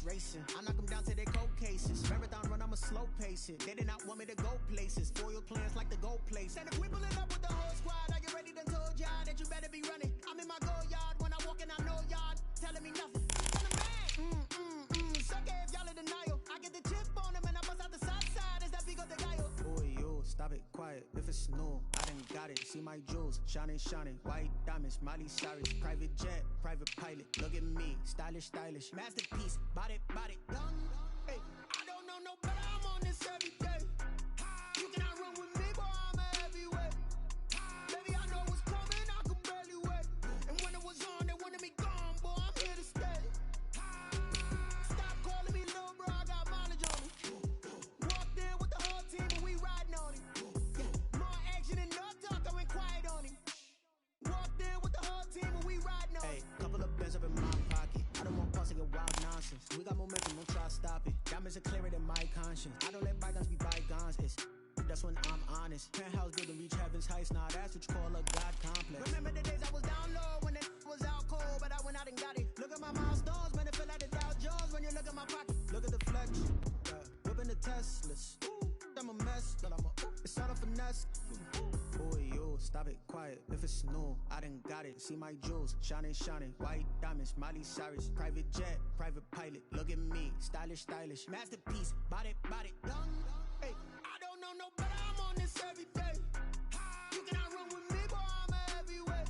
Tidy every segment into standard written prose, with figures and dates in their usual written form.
racing. I knock them down to their cold cases. Marathon run, I'm a slow pace it. They did not want me to go places. Foil plans like the goal place. And if we pulling up with the whole squad, are you ready? Done told y'all that you better be running. I'm in my go yard when I walk in, I know y'all telling me nothing. I'm the man. Suck it if y'all in denial. I get the chip on them and I bust out the side. Is that Vigo de Gallo? Boy, yo, stop it, quiet. If it's new, I done got it. See my jewels, shining, white diamonds, Miley Cyrus, private jet, private pilot. Look at me, stylish, masterpiece, body, done. Hey, I don't know no better. I'm on this every day. You cannot run with me, boy. I'm a heavyweight. Baby, I know what's coming. I could barely wait. And when it was on, they wanted me gone, boy. I'm here to stay. Stop calling me little bro. I got mileage on me. Walked in with the whole team and we riding on him. More action and no talk. I went quiet on him. Walked in with the whole team and we riding on him. Hey, couple of bands up in my pocket. I don't want pause to get wild nonsense. We got momentum, don't try to stop it. Diamonds are clearer than my conscience. I don't let bygones be bygones. That's when I'm honest. Penthouse building reach heaven's heights. Nah, that's what you call a God complex. Remember the days I was down low when it was out cold, but I went out and got it. Look at my milestones, man, it feel like the Dow Jones when you look at my pocket. Look at the flex, whipping the Teslas. I'm a mess, but it's all a finesse. Boy, yo, stop it, quiet. If it's new, I done got it. See my jewels, shining, white diamonds, Miley Cyrus, private jet, private pilot. Look at me, stylish, masterpiece, body, done. Hey, I don't know no better. I'm on this every day. You cannot run with me, boy. I'm a heavyweight.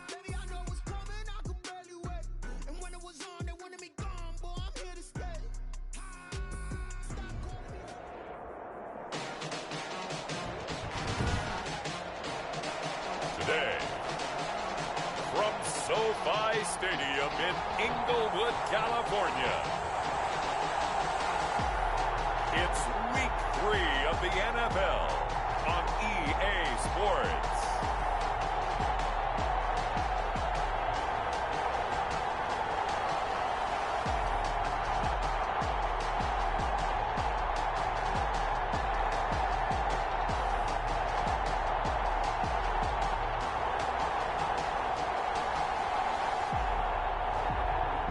Baby, I know what's coming. I could barely wait. And when it was on, they wanted me gone, boy. I'm here to stay. Stop calling me. Today, from SoFi Stadium in Inglewood, California, it's Week 3 of the NFL on EA Sports.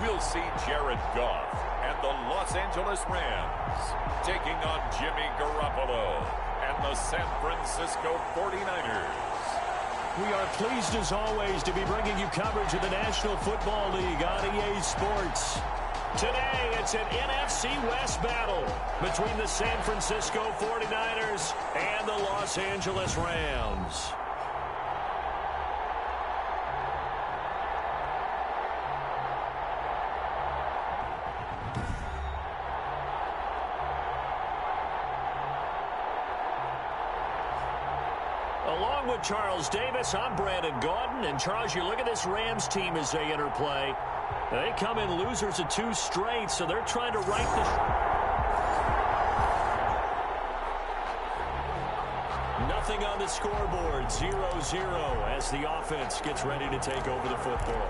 We'll see Jared Goff and the Los Angeles Rams taking on Jimmy Garoppolo and the San Francisco 49ers. We are pleased as always to be bringing you coverage of the National Football League on EA Sports. Today it's an NFC West battle between the San Francisco 49ers and the Los Angeles Rams. Along with Charles Davis, I'm Brandon Gaudin. And Charles, you look at this Rams team as they interplay. They come in losers of 2 straight, so they're trying to right the... Nothing on the scoreboard, 0-0 as the offense gets ready to take over the football.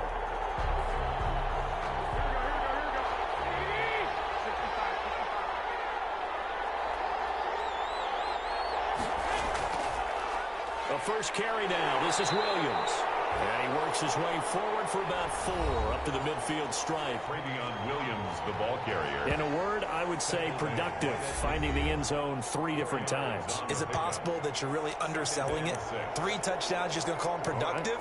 The first carry now. This is Williams. And he works his way forward for about 4 up to the midfield stripe. Travion Williams, the ball carrier. In a word, I would say productive, finding the end zone 3 different times. Is it possible that you're really underselling it? 3 touchdowns, just going to call him productive?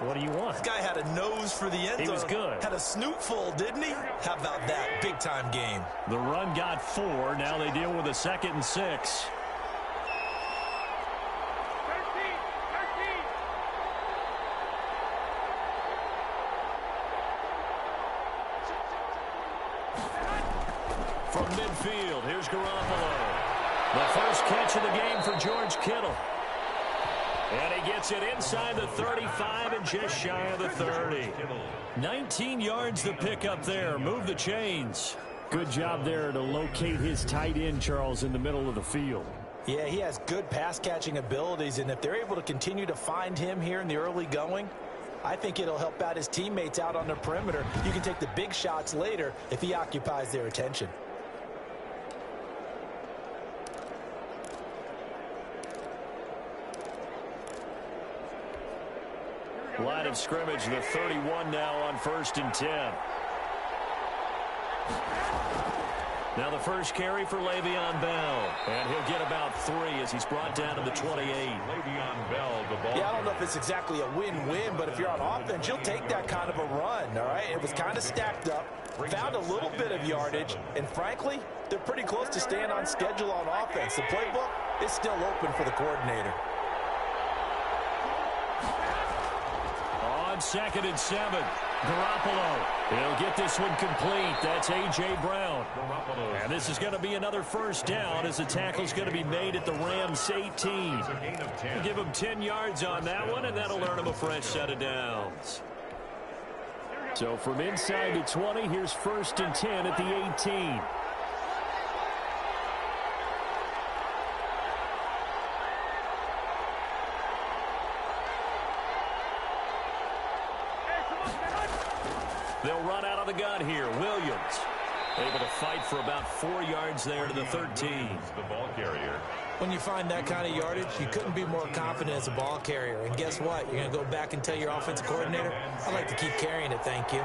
What do you want? This guy had a nose for the end zone. He was good. Had a snootful, didn't he? How about that? Big-time game. The run got 4. Now they deal with a 2nd and 6. From midfield, here's Garoppolo. The first catch of the game for George Kittle. And he gets it inside the 35 and just shy of the 30. 19 yards to pick up there. Move the chains. Good job there to locate his tight end, Charles, in the middle of the field. Yeah, he has good pass-catching abilities, and if they're able to continue to find him here in the early going, I think it'll help out his teammates out on the perimeter. You can take the big shots later if he occupies their attention. Line of scrimmage, the 31 now on 1st and 10. Now the first carry for Le'Veon Bell. And he'll get about 3 as he's brought down to the 28. Le'Veon Bell, the ball. Yeah, I don't know if it's exactly a win-win, but if you're on offense, you'll take that kind of a run, all right? It was kind of stacked up, found a little bit of yardage, and frankly, they're pretty close to staying on schedule on offense. The playbook is still open for the coordinator. On 2nd and 7, Garoppolo. He'll get this one complete. That's A.J. Brown. And this is going to be another first down as the tackle's going to be made at the Rams 18. We'll give him 10 yards on that one, and that'll earn him a fresh set of downs. So from inside the 20, here's 1st and 10 at the 18. They'll run out of the gun here. Williams able to fight for about 4 yards there to the 13. The ball carrier. When you find that kind of yardage, you couldn't be more confident as a ball carrier. And guess what? You're going to go back and tell your offensive coordinator, I'd like to keep carrying it, thank you.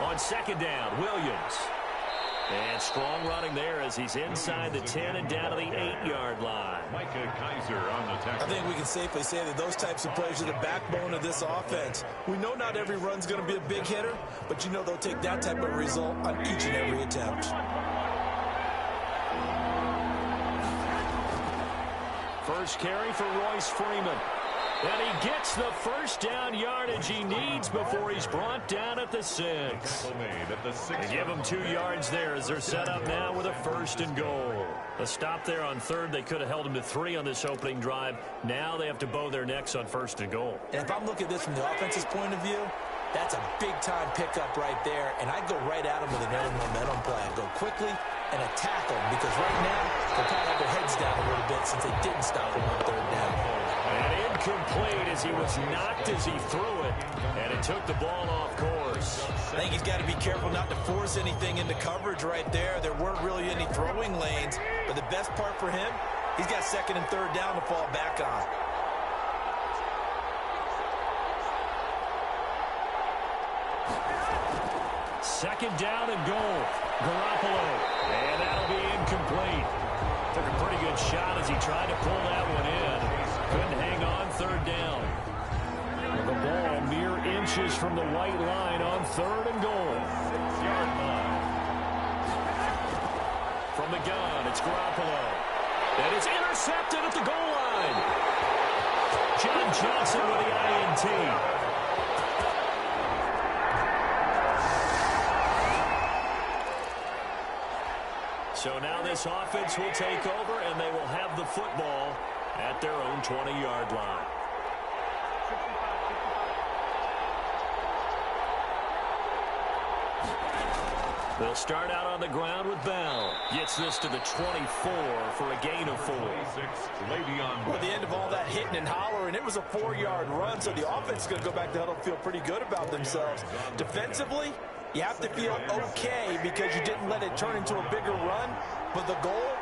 On 2nd down, Williams. And strong running there as he's inside the 10 and down to the 8-yard line. Micah Kaiser on the tackle. I think we can safely say that those types of plays are the backbone of this offense. We know not every run's going to be a big hitter, but you know they'll take that type of result on each and every attempt. First carry for Royce Freeman. And he gets the first down yardage he needs before he's brought down at the 6. They give him 2 yards there as they're set up now with a 1st and goal. A stop there on 3rd. They could have held him to 3 on this opening drive. Now they have to bow their necks on 1st and goal. And if I'm looking at this from the offense's point of view, that's a big-time pickup right there. And I'd go right at him with an early momentum play. I'd go quickly and attack them because right now they'll probably have their heads down a little bit since they didn't stop him on 3rd down. And incomplete as he was knocked as he threw it. And it took the ball off course. I think he's got to be careful not to force anything into coverage right there. There weren't really any throwing lanes. But the best part for him, he's got 2nd and 3rd down to fall back on. Second down and goal. Garoppolo. And that'll be incomplete. Took a pretty good shot as he tried to pull that one in. Couldn't hang on 3rd down. The ball mere inches from the white line on 3rd and goal. 6-yard line. From the gun, it's Garoppolo. And it's intercepted at the goal line. John Johnson with the INT. So now this offense will take over, and they will have the football at their own 20-yard line. They'll start out on the ground with Bell. Gets this to the 24 for a gain of 4. Well, at the end of all that hitting and hollering, it was a 4-yard run, so the offense is going to go back to huddle, feel pretty good about themselves. Defensively, you have to feel okay because you didn't let it turn into a bigger run, but the goal,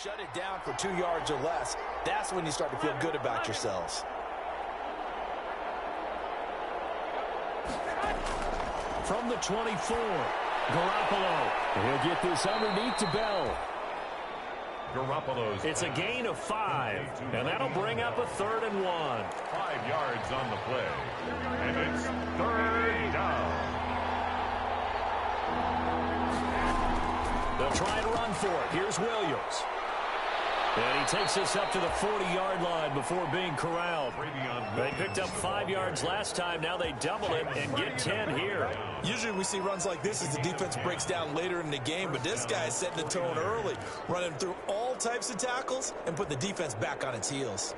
shut it down for 2 yards or less. That's when you start to feel good about yourselves. From the 24, Garoppolo. He'll get this underneath to Bell. Garoppolo's. It's a gain of 5, and that'll bring up a 3rd and 1. 5 yards on the play, and it's 3rd down. They'll try and run for it. Here's Williams. And he takes us up to the 40-yard line before being corralled. They picked up 5 yards last time. Now they double it and get 10 here. Usually we see runs like this as the defense breaks down later in the game, but this guy is setting the tone early, running through all types of tackles and put the defense back on its heels.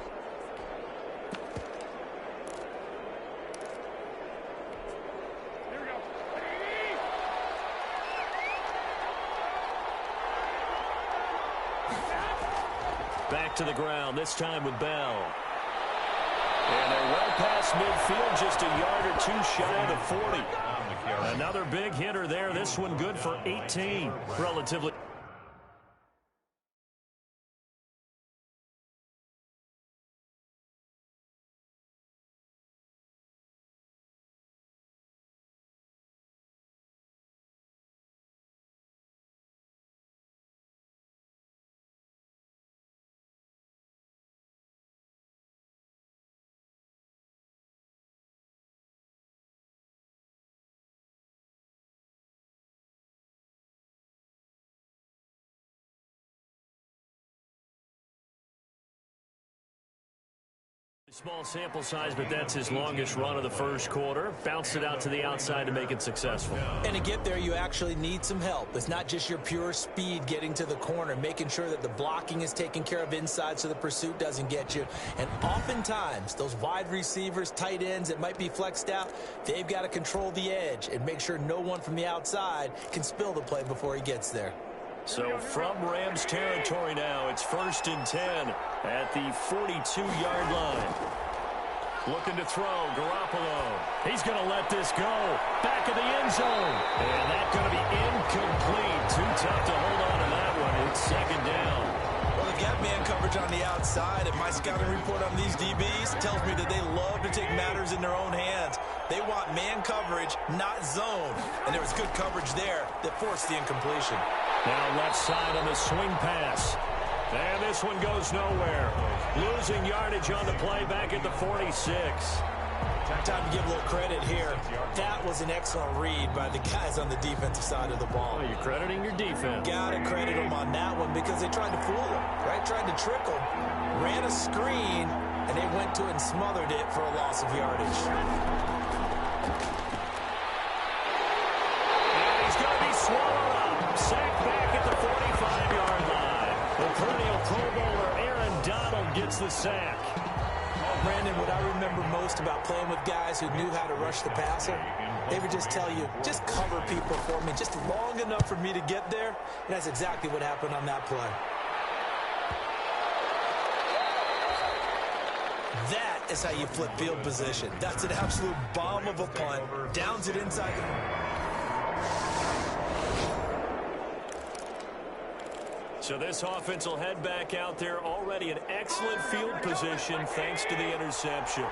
Back to the ground, this time with Bell. And they're well past midfield, just a yard or 2 shy of the 40. Another big hitter there. This one good for 18. Relatively. Small sample size, but that's his longest run of the first quarter. Bounced it out to the outside to make it successful. And to get there, you actually need some help. It's not just your pure speed getting to the corner, making sure that the blocking is taken care of inside so the pursuit doesn't get you. And oftentimes, those wide receivers, tight ends that might be flexed out, they've got to control the edge and make sure no one from the outside can spill the play before he gets there. So from Rams territory now, it's 1st and 10 at the 42-yard line. Looking to throw, Garoppolo. He's going to let this go. Back of the end zone. And that's going to be incomplete. Too tough to hold on to that one. It's 2nd down. Well, they've got man coverage on the outside, and my scouting report on these DBs tells me that they love to take matters in their own hands. They want man coverage, not zone. And there was good coverage there that forced the incompletion. Now left side on the swing pass. And this one goes nowhere. Losing yardage on the play back at the 46. Time to give a little credit here. That was an excellent read by the guys on the defensive side of the ball. Well, you're crediting your defense. Gotta credit them on that one because they tried to fool him, right? Tried to trick him. Ran a screen, and they went to it and smothered it for a loss of yardage. And he's going to be swallowed up. Sacked back at the 45-yard line. The perennial Pro Bowler Aaron Donald gets the sack. Brandon, what I remember most about playing with guys who knew how to rush the passer, they would just tell you, just cover people for me, just long enough for me to get there. And that's exactly what happened on that play. That is how you flip field position. That's an absolute bomb of a punt. Downs it inside. So this offense will head back out there, already in excellent field position thanks to the interception.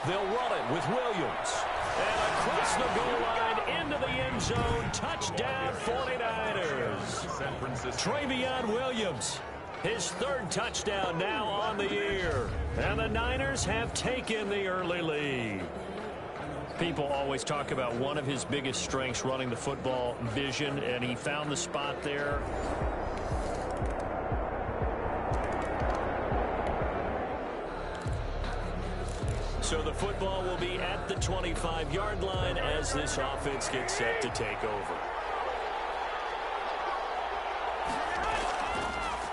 They'll run it with Williams. And across the goal line into the end zone. Touchdown 49ers. Travion Williams. His 3rd touchdown now on the year. And the Niners have taken the early lead. People always talk about one of his biggest strengths running the football, vision, and he found the spot there. So the football will be at the 25-yard line as this offense gets set to take over.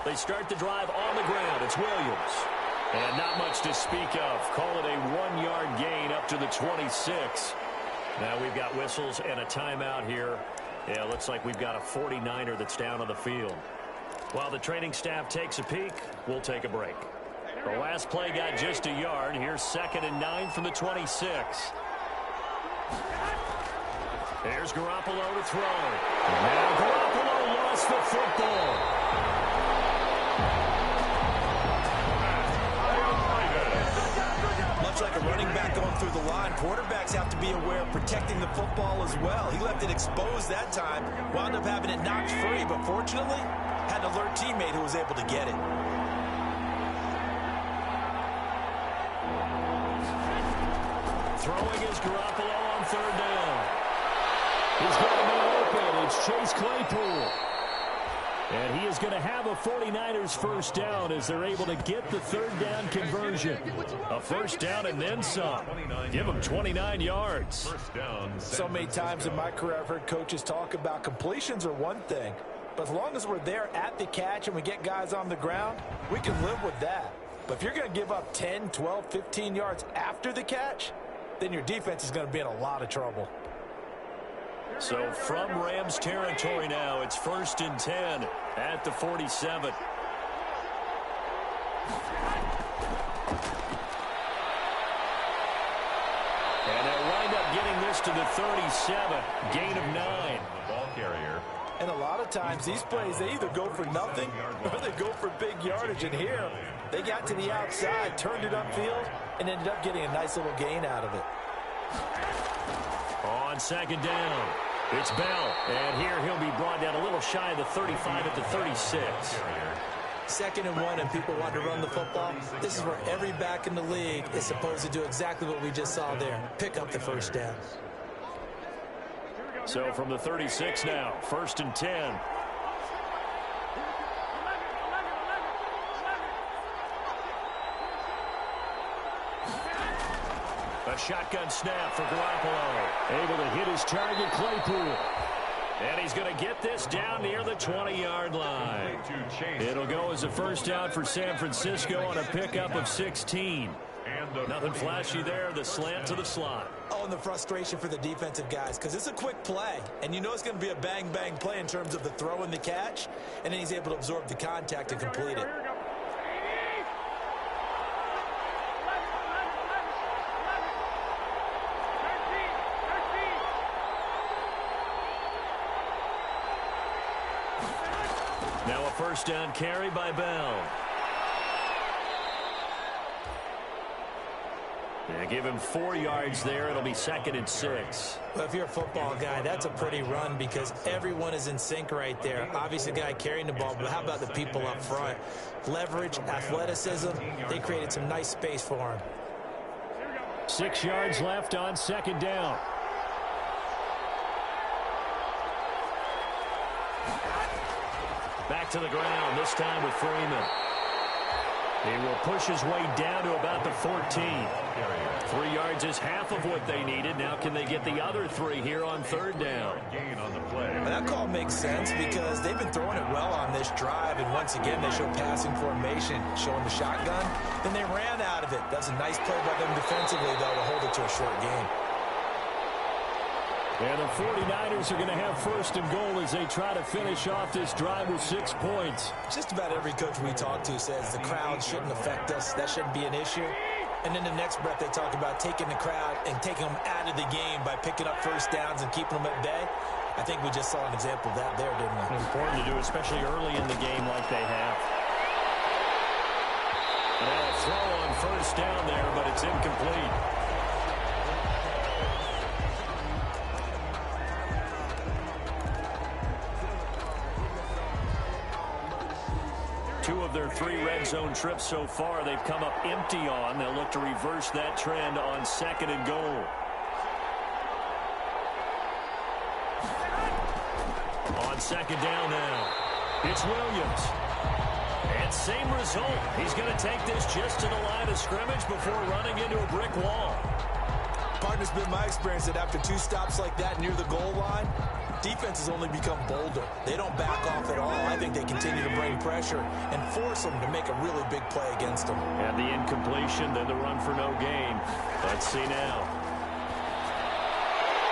They start the drive on the ground. It's Williams. And not much to speak of. Call it a 1-yard gain up to the 26. Now we've got whistles and a timeout here. Yeah, looks like we've got a 49er that's down on the field. While the training staff takes a peek, we'll take a break. The last play got just a yard. Here's 2nd and 9 from the 26. There's Garoppolo to throw. Now Garoppolo lost the football. Much like a running back like going through the line. Quarterbacks have to be aware of protecting the football as well. He left it exposed that time, wound up having it knocked free, but fortunately, had an alert teammate who was able to get it. Throwing is Garoppolo on third down. He's going to be open. It's Chase Claypool. And he is going to have a 49ers first down as they're able to get the third down conversion. A first down and then some. Give them 29 yards. So many times in my career I've heard coaches talk about completions are one thing, but as long as we're there at the catch and we get guys on the ground, we can live with that. But if you're going to give up 10, 12, 15 yards after the catch, then your defense is going to be in a lot of trouble. So from Rams territory now, it's 1st and 10 at the 47. And they'll wind up getting this to the 37, gain of 9. The ball carrier. And a lot of times these plays, they either go for nothing or they go for big yardage. And here, they got to the outside, turned it upfield, and ended up getting a nice little gain out of it. On second down, it's Bell. And here he'll be brought down a little shy of the 35 at the 36. 2nd and 1 and people want to run the football. This is where every back in the league is supposed to do exactly what we just saw there. Pick up the first down. So from the 36 now, 1st and 10. A shotgun snap for Garoppolo. Able to hit his target, Claypool. And he's going to get this down near the 20-yard line. It'll go as a first down for San Francisco on a pickup of 16. Nothing flashy there, the slant to the slot. Oh, and the frustration for the defensive guys, because it's a quick play, and you know it's going to be a bang-bang play in terms of the throw and the catch, and then he's able to absorb the contact and complete it. Now a first down carry by Bell. Yeah, give him 4 yards there. It'll be 2nd and 6. Well, if you're a football guy, that's a pretty run because everyone is in sync right there. Obviously, the guy carrying the ball, but how about the people up front? Leverage, athleticism, they created some nice space for him. 6 yards left on second down. Back to the ground, this time with Freeman. He will push his way down to about the 14. 3 yards is half of what they needed. Now can they get the other 3 here on third down? And that call makes sense because they've been throwing it well on this drive. And once again, they show passing formation, showing the shotgun. Then they ran out of it. That's a nice play by them defensively, though, to hold it to a short game. And the 49ers are going to have 1st and goal as they try to finish off this drive with 6 points. Just about every coach we talk to says the crowd shouldn't affect us. That shouldn't be an issue. And then the next breath they talk about taking the crowd and taking them out of the game by picking up first downs and keeping them at bay. I think we just saw an example of that there, didn't we? Important to do, especially early in the game like they have. And a throw on first down there, but it's incomplete. Two of their 3 red zone trips so far, they've come up empty on. They'll look to reverse that trend on 2nd and goal. On second down now, it's Williams. And same result. He's going to take this just to the line of scrimmage before running into a brick wall. Partner, it's been my experience that after 2 stops like that near the goal line, defenses only become bolder. They don't back off at all. I think they continue to bring pressure and force them to make a really big play against them. And the incompletion, then the run for no gain. Let's see now.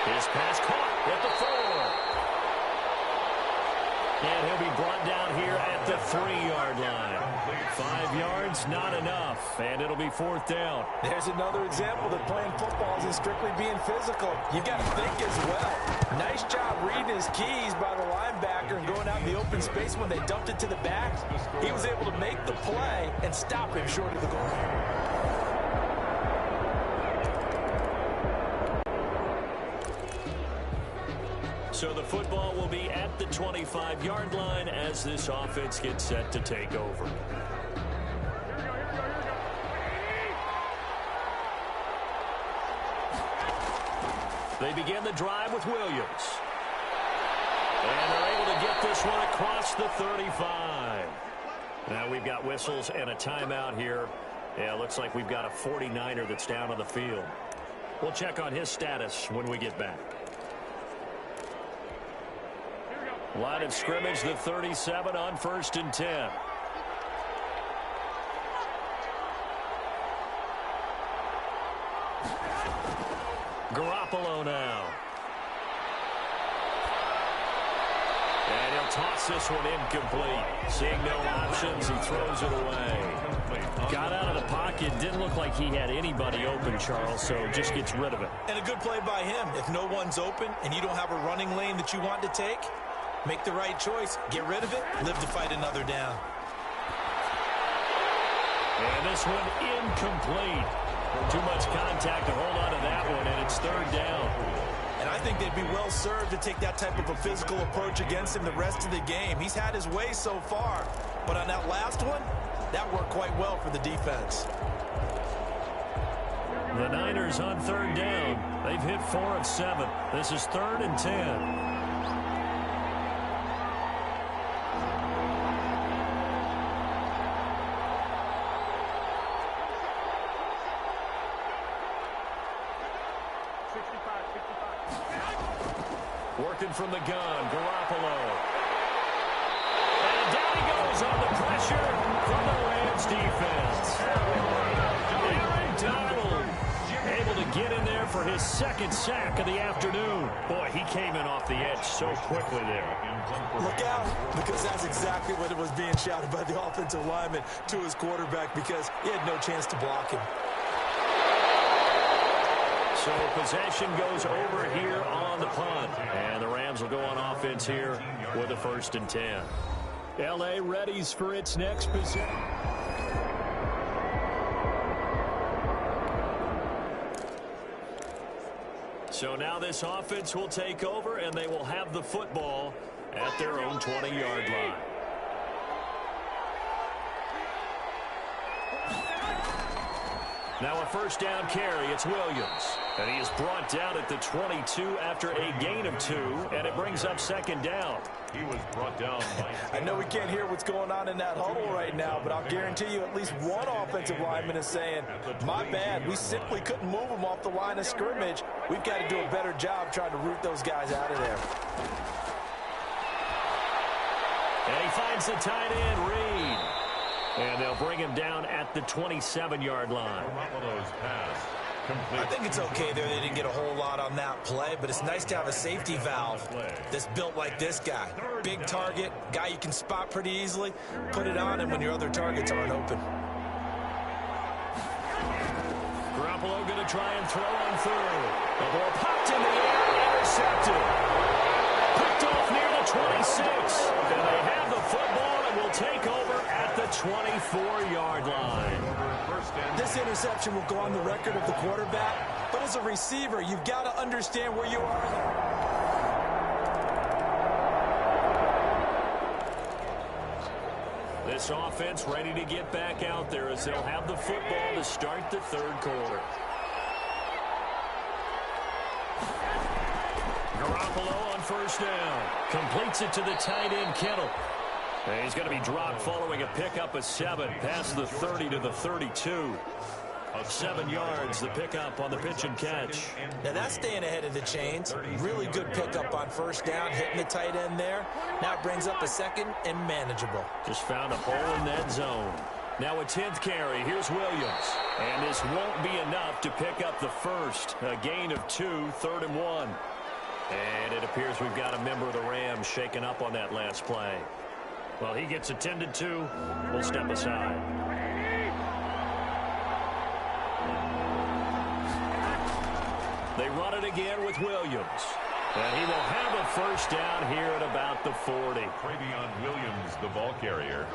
His pass caught at the 4. And he'll be brought down here at the 3-yard line. 5 yards, not enough. And it'll be 4th down. There's another example that playing football isn't strictly being physical. You've got to think as well. Nice job reading his keys by the linebacker and going out in the open space when they dumped it to the back. He was able to make the play and stop him short of the goal. football will be at the 25-yard line as this offense gets set to take over. They begin the drive with Williams. And they're able to get this one across the 35. Now we've got whistles and a timeout here. Yeah, it looks like we've got a 49er that's down on the field. We'll check on his status when we get back. Line of scrimmage, the 37 on 1st and 10. Garoppolo now. And he'll toss this one incomplete. Seeing no options, he throws it away. Got out of the pocket. Didn't look like he had anybody open, Charles, so just gets rid of it. And a good play by him. If no one's open and you don't have a running lane that you want to take, make the right choice. Get rid of it. Live to fight another down. And this one incomplete. Too much contact to hold on to that one, and it's 3rd down. And I think they'd be well served to take that type of a physical approach against him the rest of the game. He's had his way so far, but on that last one, that worked quite well for the defense. The Niners on 3rd down. They've hit 4 of 7. This is 3rd and 10. Working from the gun, Garoppolo. And down he goes on the pressure from the Rams defense. Aaron Donald able to get in there for his 2nd sack of the afternoon. Boy, he came in off the edge so quickly there. Look out, because that's exactly what it was being shouted by the offensive lineman to his quarterback, because he had no chance to block him. So possession goes over here on the punt. And the Rams will go on offense here with a 1st and 10. L.A. readies for its next possession. So now this offense will take over, and they will have the football at their own 20-yard line. Now a 1st down carry. It's Williams. And he is brought down at the 22 after a gain of 2. And it brings up 2nd down. He was brought down by... I know we can't hear what's going on in that huddle right now, but I'll guarantee you at least one offensive lineman is saying, my bad, we simply couldn't move them off the line of scrimmage. We've got to do a better job trying to root those guys out of there. And he finds the tight end, Reed. And they'll bring him down at the 27-yard line. I think it's okay there. They didn't get a whole lot on that play, but it's nice to have a safety valve that's built like this guy. Big target, guy you can spot pretty easily. Put it on him when your other targets aren't open. Garoppolo going to try and throw on 3rd. The ball popped in the air, intercepted. Picked off near the 26. And they have the football and will take over at the 24-yard line. This interception will go on the record of the quarterback, but as a receiver, you've got to understand where you are. This offense ready to get back out there as they'll have the football to start the 3rd quarter. Garoppolo on 1st down. Completes it to the tight end, Kittle. And he's going to be dropped following a pickup of 7 past the 30 to the 32. 7 yards, the pickup on the pitch and catch. Now that's staying ahead of the chains. Really good pickup on 1st down, hitting the tight end there. Now it brings up a 2nd and manageable. Just found a hole in that zone. Now a 10th carry. Here's Williams. And this won't be enough to pick up the 1st. A gain of 2, 3rd and 1. And it appears we've got a member of the Rams shaken up on that last play. Well, he gets attended to. We'll step aside. They run it again with Williams. And he will have a 1st down here at about the 40. Travion Williams, the ball carrier.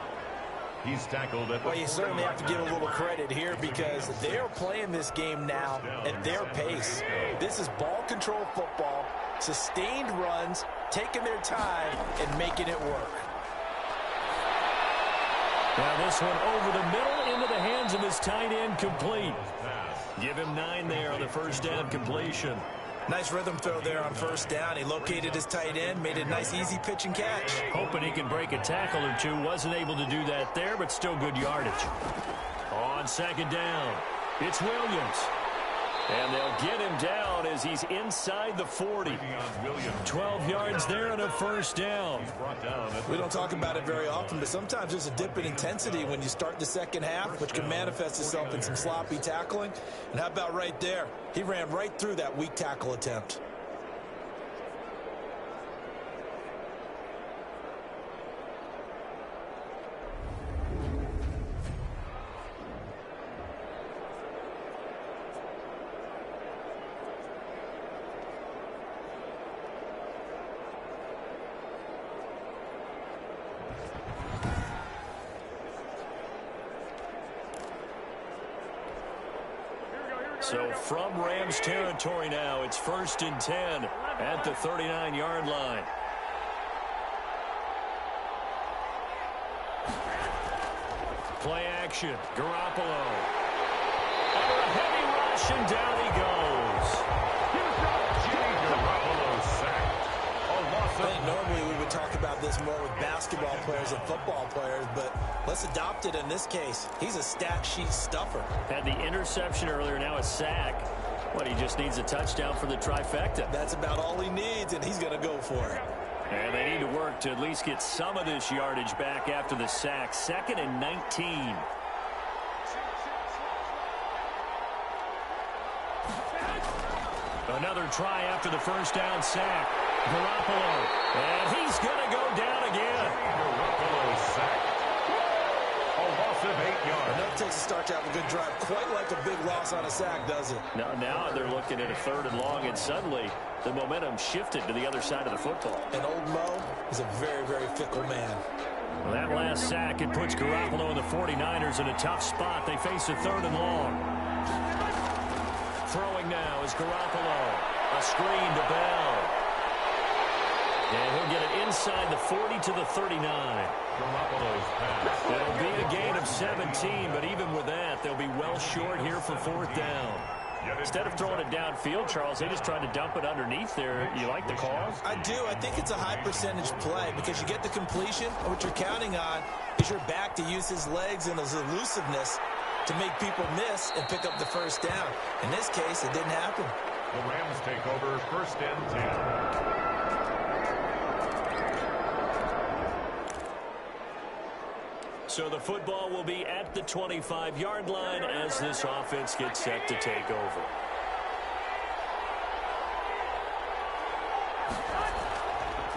He's tackled at the... Well, you certainly have to give a little credit here because they're playing this game now at their pace. This is ball control football, sustained runs, taking their time and making it work. Now this one over the middle into the hands of his tight end, complete. Give him 9 there on the first down completion. Nice rhythm throw there on first down. He located his tight end, made a nice easy pitch and catch. Hoping he can break a tackle or two. Wasn't able to do that there, but still good yardage. On second down, it's Williams. And they'll get him down as he's inside the 40. 12 yards there and a first down. We don't talk about it very often, but sometimes there's a dip in intensity when you start the second half, which can manifest itself in some sloppy tackling. And how about right there? He ran right through that weak tackle attempt. So from Rams territory now, it's 1st and 10 at the 39-yard line. Play action, Garoppolo. Under a heavy rush, and down he goes. Garoppolo sacked. I think normally we would talk about this more with basketball players and football players, but let's adopt it in this case. He's a stat sheet stuffer. Had the interception earlier, now a sack. What, he just needs a touchdown for the trifecta. That's about all he needs, and he's going to go for it. And they need to work to at least get some of this yardage back after the sack. 2nd and 19. Another try after the first down sack. Garoppolo, and he's going to go down again. Garoppolo sacked. A loss of 8 yards. Enough takes a start to have a good drive. Quite like a big loss on a sack, does it? Now they're looking at a 3rd and long, and suddenly the momentum shifted to the other side of the football. And old Mo is a very, very fickle man. Well, that last sack, it puts Garoppolo and the 49ers in a tough spot. They face a 3rd and long. Throwing now is Garoppolo. A screen to Bell. And he'll get it inside the 40 to the 39. Garoppolo's pass. It'll be a gain of 17, but even with that, they'll be well short here for 4th down. Instead of throwing it downfield, Charles, they just tried to dump it underneath there. You like the call? I do. I think it's a high percentage play because you get the completion, and what you're counting on is your back to use his legs and his elusiveness to make people miss and pick up the first down. In this case, it didn't happen. The Rams take over 1st and 10. So the football will be at the 25-yard line as this offense gets set to take over.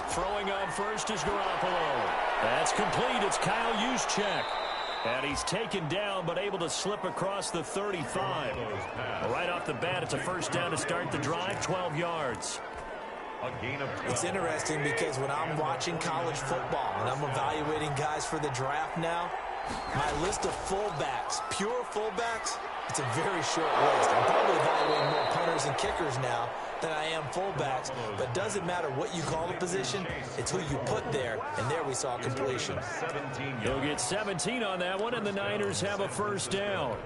Throwing on first is Garoppolo. That's complete. It's Kyle Juszczyk. And he's taken down but able to slip across the 35. Right off the bat, it's a first down to start the drive, 12 yards. A gain of 12. It's interesting because when I'm watching college football and I'm evaluating guys for the draft now, my list of fullbacks, pure fullbacks, it's a very short list. I'm probably evaluating more punters and kickers now than I am fullbacks, but it doesn't matter what you call the position, it's who you put there, and there we saw completion. He'll get 17 on that one, and the Niners have a first down.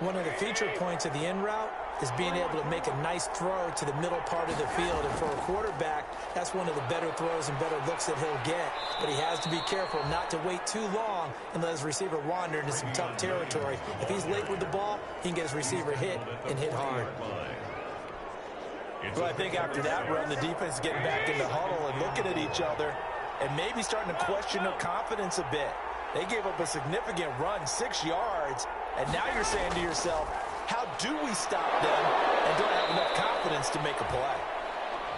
One of the feature points of the in route is being able to make a nice throw to the middle part of the field. And for a quarterback, that's one of the better throws and better looks that he'll get. But he has to be careful not to wait too long and let his receiver wander into some tough territory. If he's late with the ball, he can get his receiver hit and hit hard. Well, I think after that run, the defense is getting back in the huddle and looking at each other and maybe starting to question their confidence a bit. They gave up a significant run, 6 yards, and now you're saying to yourself, how do we stop them and don't have enough confidence to make a play?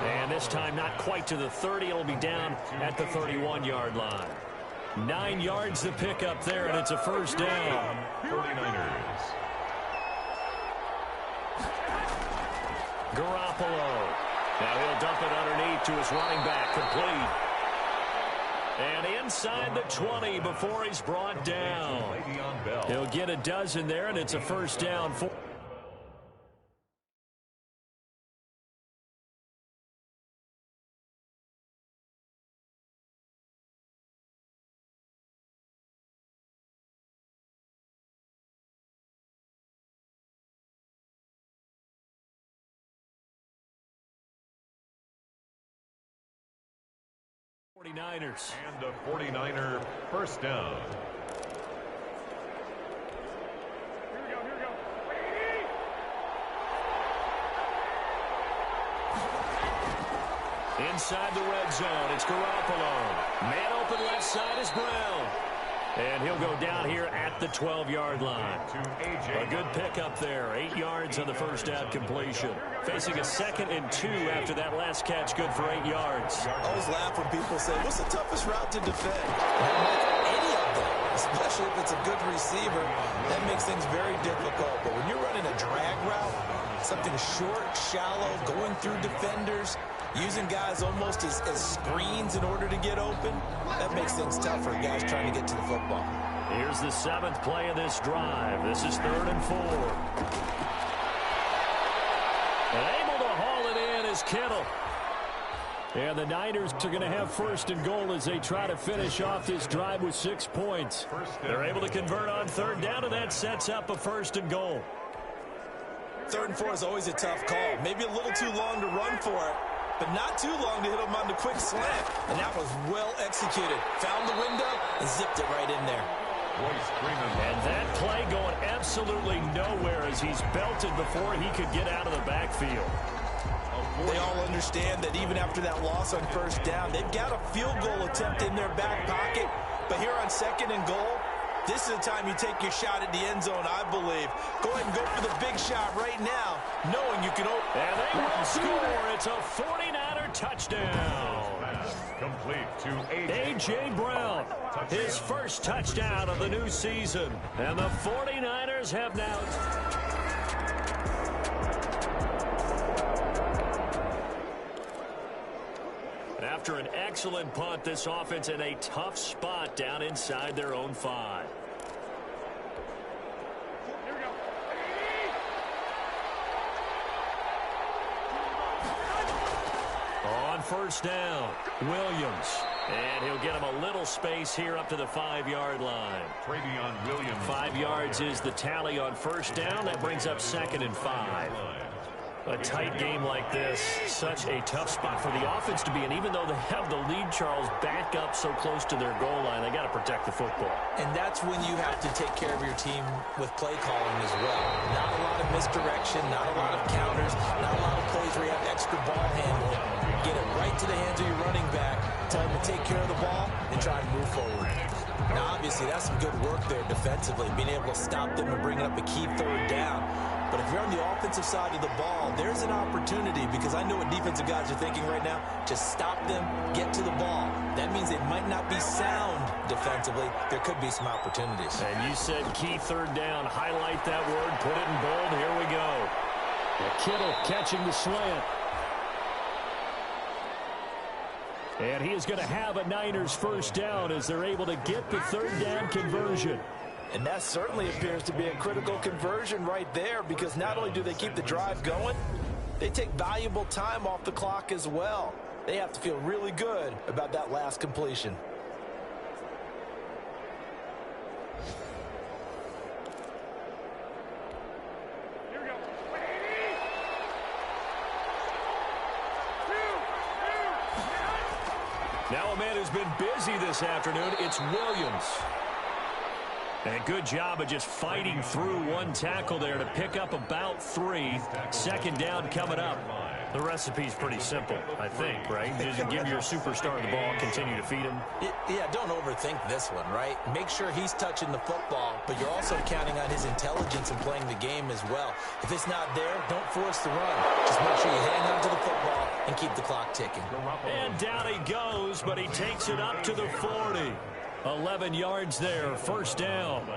And this time not quite to the 30. It'll be down at the 31-yard line. 9 yards to pick up there, and it's a first down. 49ers. Garoppolo. Now he'll dump it underneath to his running back, complete. And inside the 20 before he's brought down. He'll get a dozen there, and it's a first down. 49ers. And a 49er first down. Inside the red zone, it's Garoppolo. Man open left side is Brown. And he'll go down here at the 12-yard line. A good pickup there. 8 yards on the first down completion. Facing a 2nd and 2 after that last catch, good for 8 yards. I always laugh when people say, what's the toughest route to defend? Any of them, especially if it's a good receiver, that makes things very difficult. But when you're running a drag route, something short, shallow, going through defenders, using guys almost as screens in order to get open, that makes things tough for guys trying to get to the football. Here's the 7th play of this drive. This is 3rd and 4. And able to haul it in is Kittle. And the Niners are going to have 1st and goal as they try to finish off this drive with 6 points. They're able to convert on 3rd down, and that sets up a 1st and goal. 3rd and 4 is always a tough call. Maybe a little too long to run for it, but not too long to hit him on the quick slant. And that was well executed. Found the window and zipped it right in there. And that play going absolutely nowhere as he's belted before he could get out of the backfield. They all understand that even after that loss on 1st down, they've got a field goal attempt in their back pocket. But here on 2nd and goal, this is the time you take your shot at the end zone, I believe. Go ahead and go for the big shot right now, knowing you can open. And they will score. It's a 49er touchdown. Complete to A.J. Brown, his first touchdown of the new season. And the 49ers have now... After an excellent punt, this offense in a tough spot down inside their own 5. On 1st down, Williams. And he'll get him a little space here up to the 5-yard line. Travion Williams. 5 yards is the tally on 1st down. That brings up 2nd and 5. A tight game like this, such a tough spot for the offense to be in. Even though they have the lead, Charles, back up so close to their goal line, they got to protect the football. And that's when you have to take care of your team with play calling as well. Not a lot of misdirection, not a lot of counters, not a lot of plays where you have extra ball handling. Get it right to the hands of your running back, tell him to take care of the ball, and try and move forward. Now, obviously, that's some good work there defensively, being able to stop them and bring up a key 3rd down. But if you're on the offensive side of the ball, there's an opportunity, because I know what defensive guys are thinking right now. Just stop them, get to the ball. That means they might not be sound defensively. There could be some opportunities. And you said key 3rd down. Highlight that word. Put it in bold. Here we go. Kittle catching the slant. And he is going to have a Niners 1st down as they're able to get the 3rd down conversion. And that certainly appears to be a critical conversion right there, because not only do they keep the drive going, they take valuable time off the clock as well. They have to feel really good about that last completion. Now a man who's been busy this afternoon, it's Williams. And a good job of just fighting through one tackle there to pick up about 3. 2nd down coming up. The recipe's pretty simple, I think, right? Just give your superstar the ball, continue to feed him. Yeah, don't overthink this one, right? Make sure he's touching the football, but you're also counting on his intelligence in playing the game as well. If it's not there, don't force the run. Just make sure you hang on to the football and keep the clock ticking. And down he goes, but he takes it up to the 40. 11 yards there, 1st down.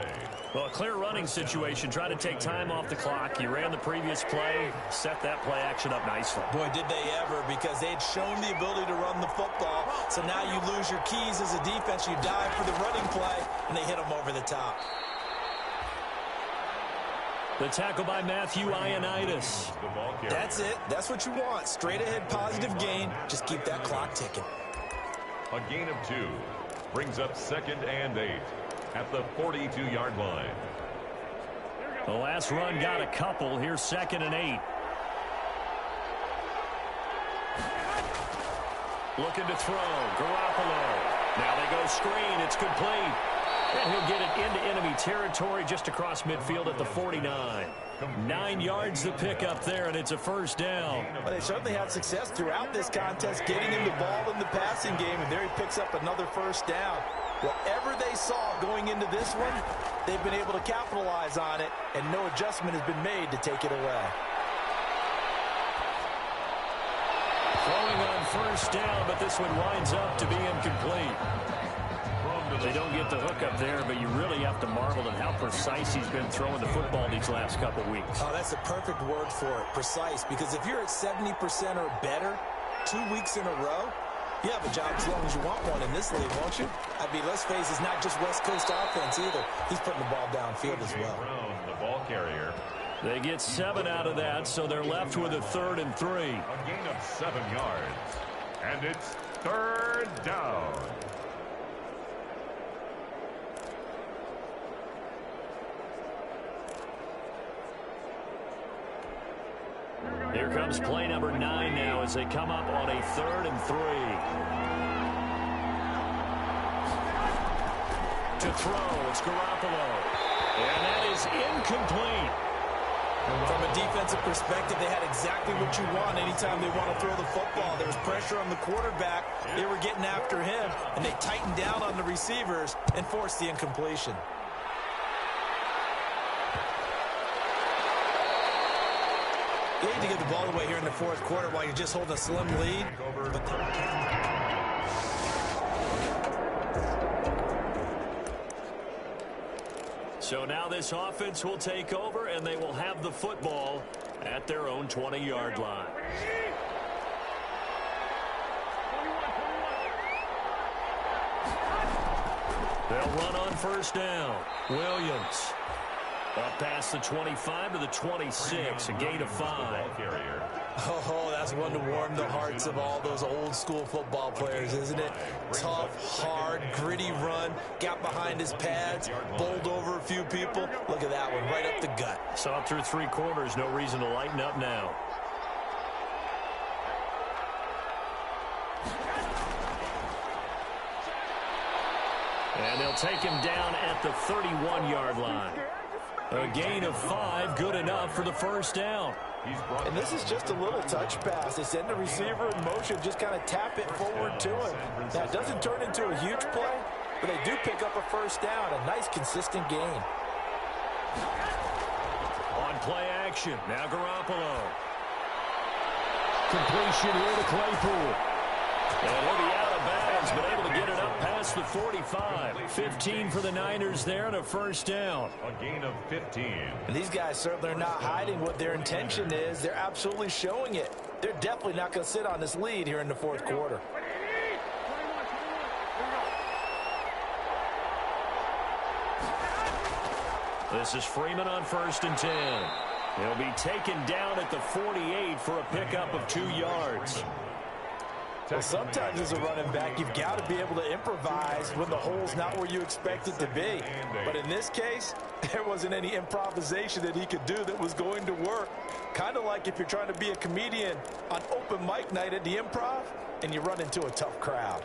Well, a clear running situation. Try to take time off the clock. You ran the previous play, set that play action up nicely. Boy, did they ever, because they had shown the ability to run the football. So now you lose your keys as a defense. You dive for the running play, and they hit them over the top. The tackle by Matthew Ioannidis. That's it. That's what you want. Straight ahead, positive gain. Just keep that clock ticking. A gain of 2. Brings up 2nd and 8 at the 42-yard line. The last run got a couple. Here's 2nd and 8. Looking to throw. Garoppolo. Now they go screen. It's complete. And he'll get it into enemy territory just across midfield at the 49. 9 yards to pick up there, and it's a first down. Well, they certainly had success throughout this contest getting him the ball in the passing game, and there he picks up another first down. Whatever they saw going into this one, they've been able to capitalize on it, and no adjustment has been made to take it away. Throwing on first down, but this one winds up to be incomplete. They don't get the hook up there, but you really have to marvel at how precise he's been throwing the football these last couple weeks. Oh, that's the perfect word for it, precise, because if you're at 70% or better 2 weeks in a row, you have a job as long as you want one in this league, won't you? I mean, let's face it, it's not just West Coast offense either. He's putting the ball downfield as well. The ball carrier. They get 7 out of that, so they're left with a 3rd and 3. A gain of 7 yards. And it's 3rd down. Here comes play number 9 now as they come up on a 3rd and 3. To throw, it's Garoppolo. And that is incomplete. From a defensive perspective, they had exactly what you want anytime they want to throw the football. There was pressure on the quarterback. They were getting after him, and they tightened down on the receivers and forced the incompletion. You hate to give the ball away here in the 4th quarter while you're just holding a slim lead. So now this offense will take over, and they will have the football at their own 20-yard line. They'll run on first down. Williams. Up past the 25 to the 26, a gain of 5. Oh, that's one to warm the hearts of all those old-school football players, isn't it? Tough, hard, gritty run, got behind his pads, bowled over a few people. Look at that one, right up the gut. Saw it through 3 quarters, no reason to lighten up now. And they'll take him down at the 31-yard line. A gain of 5, good enough for the first down. And this is just a little touch pass. They send the receiver in motion, just kind of tap it forward to him. Now, it doesn't turn into a huge play, but they do pick up a first down, a nice, consistent gain. On play action, now Garoppolo. Completion here to Claypool. And he'll be out of bounds, but able to get it up past the 45. 15 for the Niners there and a first down. A gain of 15. And these guys certainly are not hiding what their intention is. They're absolutely showing it. They're definitely not going to sit on this lead here in the 4th quarter. This is Freeman on 1st and 10. He'll be taken down at the 48 for a pickup of 2 yards. Well, sometimes as a running back, you've got to be able to improvise when the hole's not where you expect it to be. But in this case, there wasn't any improvisation that he could do that was going to work. Kind of like if you're trying to be a comedian on open mic night at the Improv and you run into a tough crowd.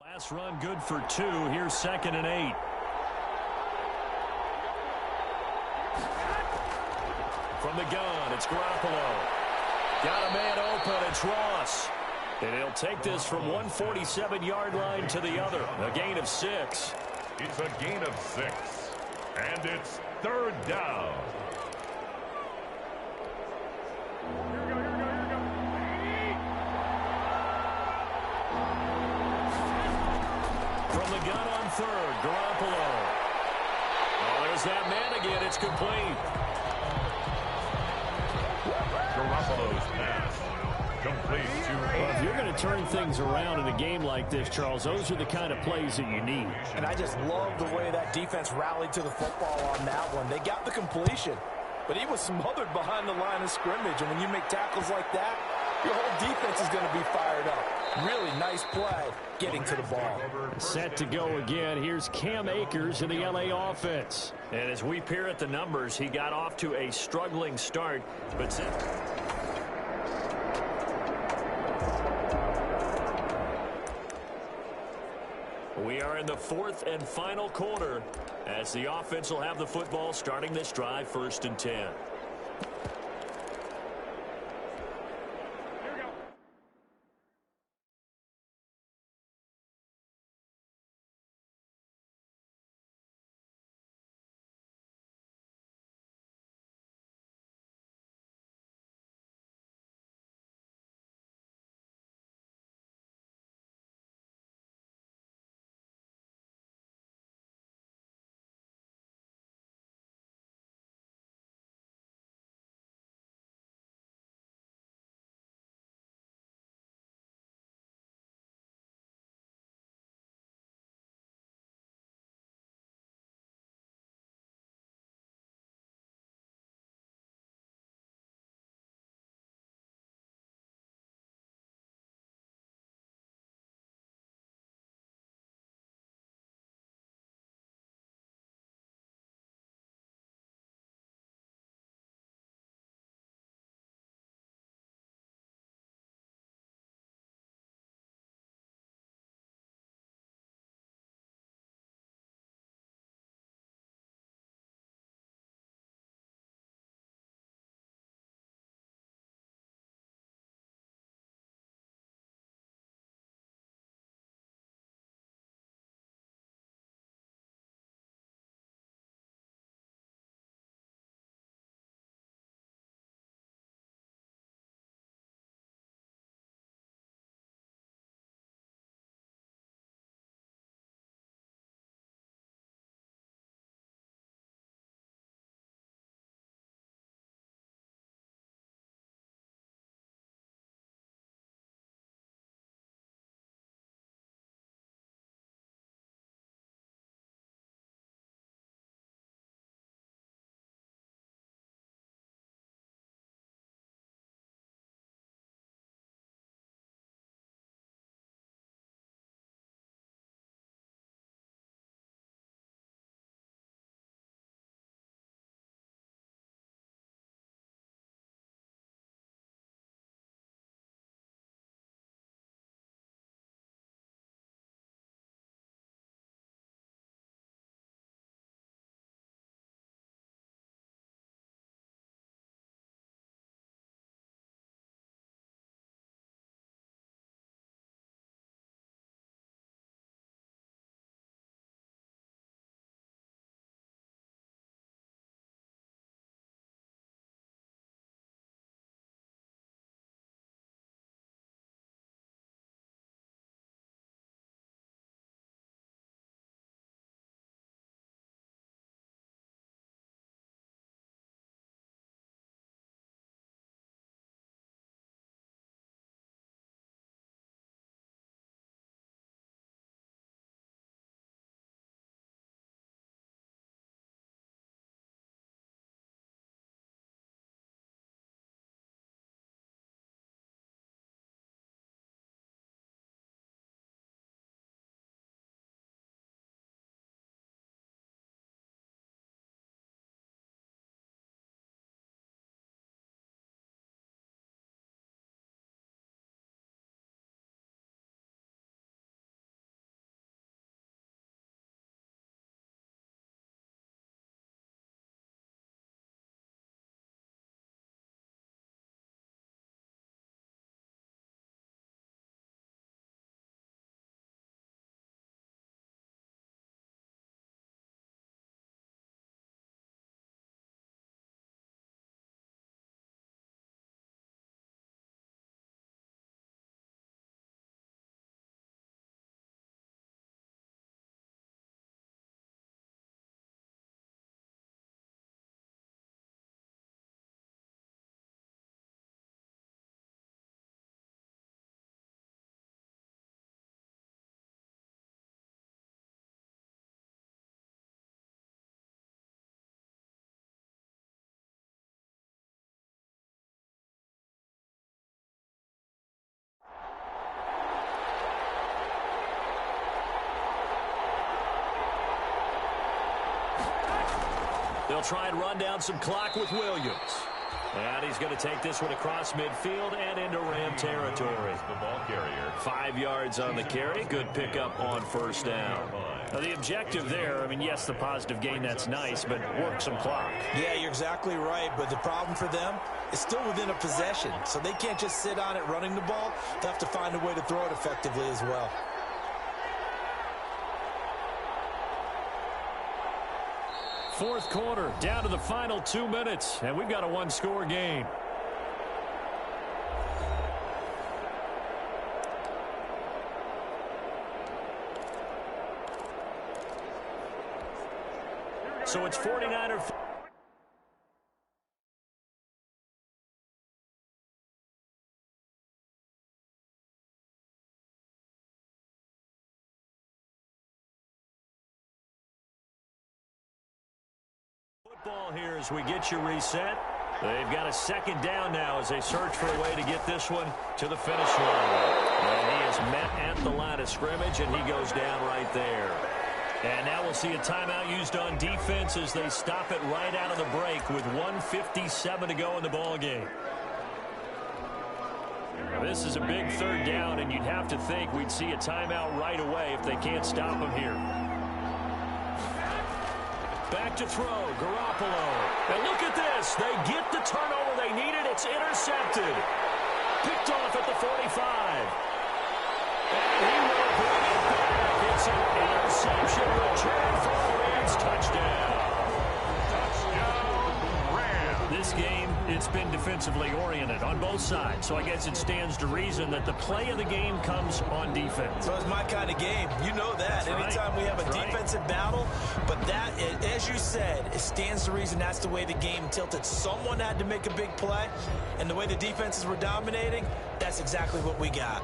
Last run good for 2. Here's 2nd and 8. From the gun, it's Garoppolo. Got a man open, it's Ross. And he'll take this from 147-yard line to the other. A gain of 6. It's a gain of 6. And it's 3rd down. From the gun on 3rd, Garoppolo. Oh, there's that man again. It's complete. Garoppolo's pass. Complete to... Well, if you're going to turn things around in a game like this, Charles, those are the kind of plays that you need. And I just love the way that defense rallied to the football on that one. They got the completion, but he was smothered behind the line of scrimmage. And when you make tackles like that, your whole defense is going to be fired up. Really nice play getting to the ball. Set to go again. Here's Cam Akers in the LA offense. And as we peer at the numbers, he got off to a struggling start, but we are in the fourth and final quarter as the offense will have the football starting this drive, 1st and 10. They'll try and run down some clock with Williams. And he's going to take this one across midfield and into Ram territory. The ball carrier. 5 yards on the carry. Good pickup on first down. Now, the objective there, I mean, yes, the positive gain, that's nice, but work some clock. Yeah, you're exactly right, but the problem for them is still within a possession, so they can't just sit on it running the ball. They'll have to find a way to throw it effectively as well. Fourth quarter, down to the final 2 minutes, and we've got a one-score game. So it's 49er. Football here as we get you reset. They've got a second down now as they search for a way to get this one to the finish line. And he is met at the line of scrimmage, and he goes down right there. And now we'll see a timeout used on defense as they stop it right out of the break with 1:57 to go in the ball game. This is a big third down, and you'd have to think we'd see a timeout right away if they can't stop him here. Back to throw, Garoppolo. And look at this. They get the turnover they needed. It's intercepted. Picked off at the 45. And he will bring it back. It's an interception return for a Rams touchdown. Touchdown, Rams. This game, it's been defensively oriented on both sides, so I guess it stands to reason that the play of the game comes on defense. So it's my kind of game. You know that. Anytime we have a defensive battle, but that, as you said, it stands to reason that's the way the game tilted. Someone had to make a big play, and the way the defenses were dominating, that's exactly what we got.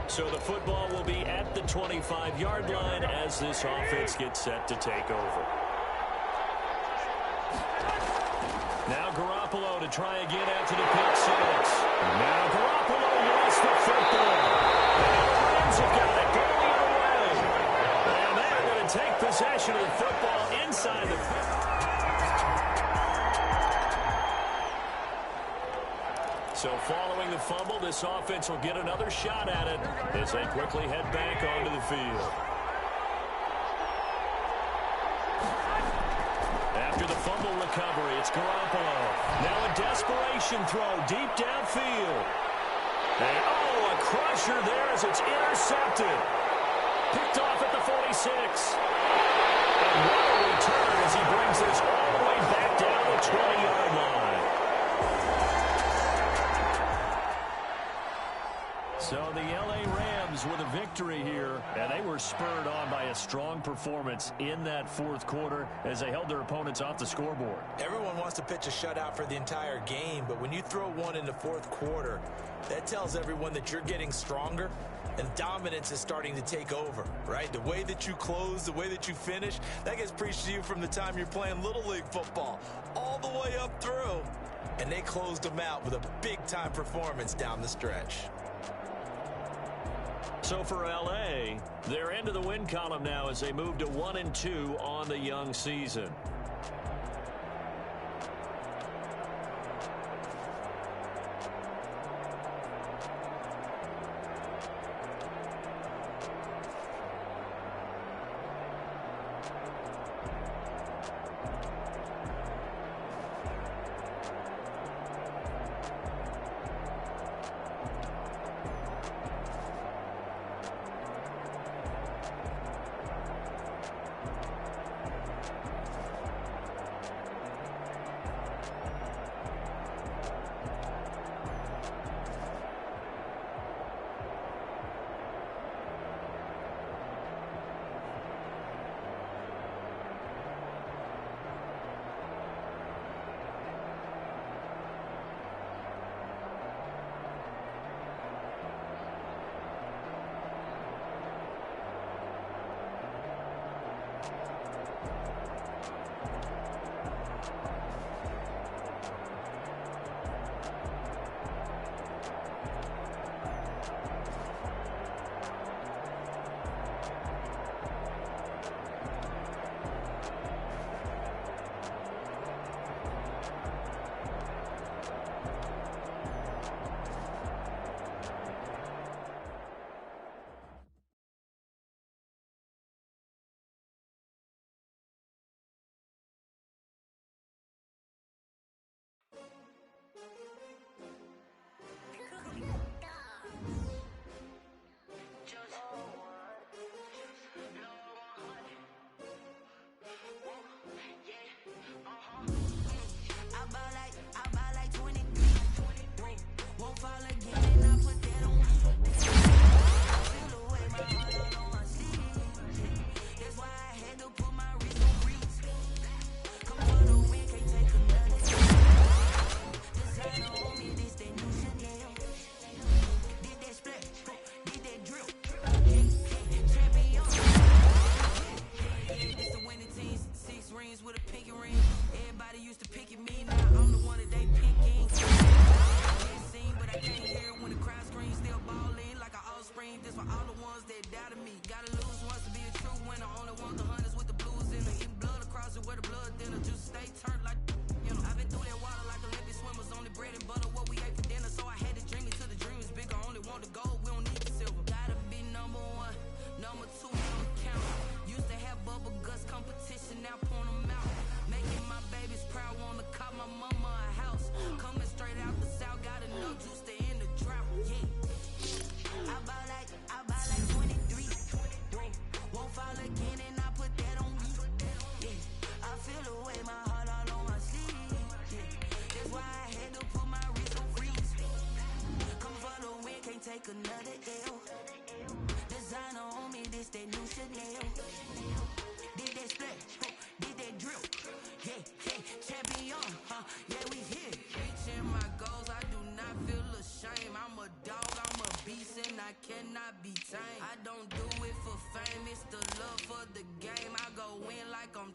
So the football will be at the 25-yard line as this offense gets set to take over. Now Garoppolo to try again after the pick six. Now Garoppolo lost the football. And the Rams have got it going either way. And they're going to take possession of the football inside the So following the fumble, this offense will get another shot at it as they quickly head back onto the field. After the fumble recovery, it's Garoppolo. Now a desperation throw deep downfield. And, a crusher there as it's intercepted. Picked off at the 46. And what a return as he brings this all the way back down the 20-yard line. So the L.A. Rams with a victory here, and they were spurred on by a strong performance in that fourth quarter as they held their opponents off the scoreboard. Everyone wants to pitch a shutout for the entire game, but when you throw one in the fourth quarter, that tells everyone that you're getting stronger and dominance is starting to take over, right? The way that you close, the way that you finish, that gets preached to you from the time you're playing Little League football all the way up through. And they closed them out with a big-time performance down the stretch. So for L.A., they're into the win column now as they move to 1-2 on the young season.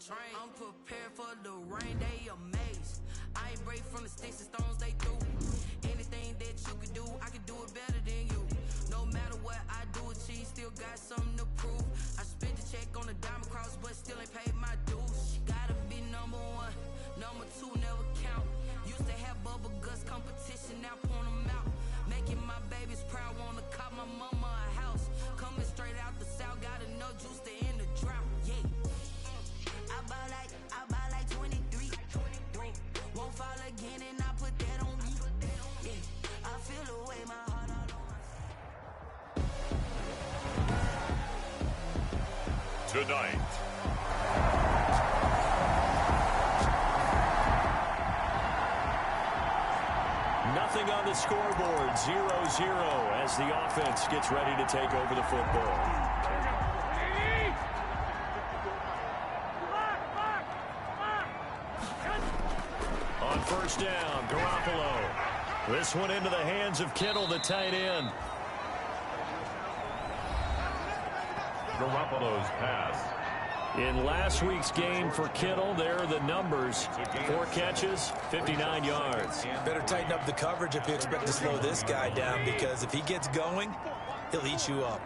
I'm prepared for the rain, they amazed. I ain't brave from the sticks and stones they threw. Anything that you could do, I could do it better than you. No matter what I do, achieve, still got something to prove. I spent the check on the diamond cross, but still ain't paid my dues. Gotta be number one, number two never count. Used to have bubble guts competition, now point them out. Making my babies proud, wanna cop my mama a house. Coming straight out the south, got enough juice to end the drought. Yeah. I buy like 23. Won't fall again and I put that on me. Yeah, I feel the way my heart all on. Tonight. Nothing on the scoreboard, 0-0 as the offense gets ready to take over the football. On first down, Garoppolo. This one into the hands of Kittle, the tight end. Garoppolo's pass. In last week's game for Kittle, there are the numbers. 4 catches, 59 yards. Better tighten up the coverage if you expect to slow this guy down, because if he gets going, he'll eat you up.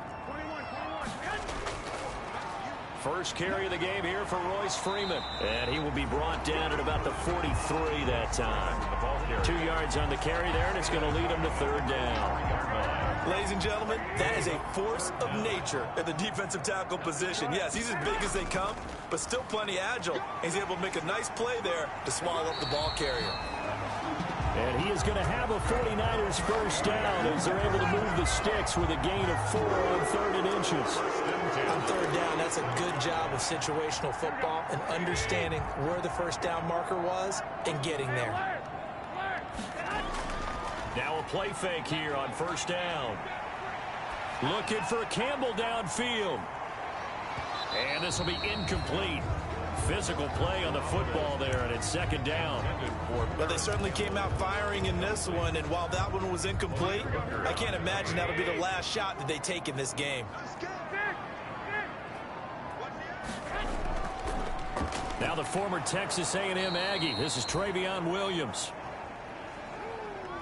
First carry of the game here for Royce Freeman. And he will be brought down at about the 43 that time. 2 yards on the carry there, and it's going to lead him to third down. Ladies and gentlemen, that is a force of nature at the defensive tackle position. Yes, he's as big as they come, but still plenty agile. He's able to make a nice play there to swallow up the ball carrier. And he is going to have a 49ers first down as they're able to move the sticks with a gain of 4 on 3rd and inches. On third down, that's a good job of situational football and understanding where the first down marker was and getting there. Now a play fake here on first down. Looking for Campbell downfield. And this will be incomplete. Physical play on the football there, and it's second down. Well, they certainly came out firing in this one, and while that one was incomplete, I can't imagine that'll be the last shot that they take in this game. Now the former Texas A&M Aggie. This is Travion Williams.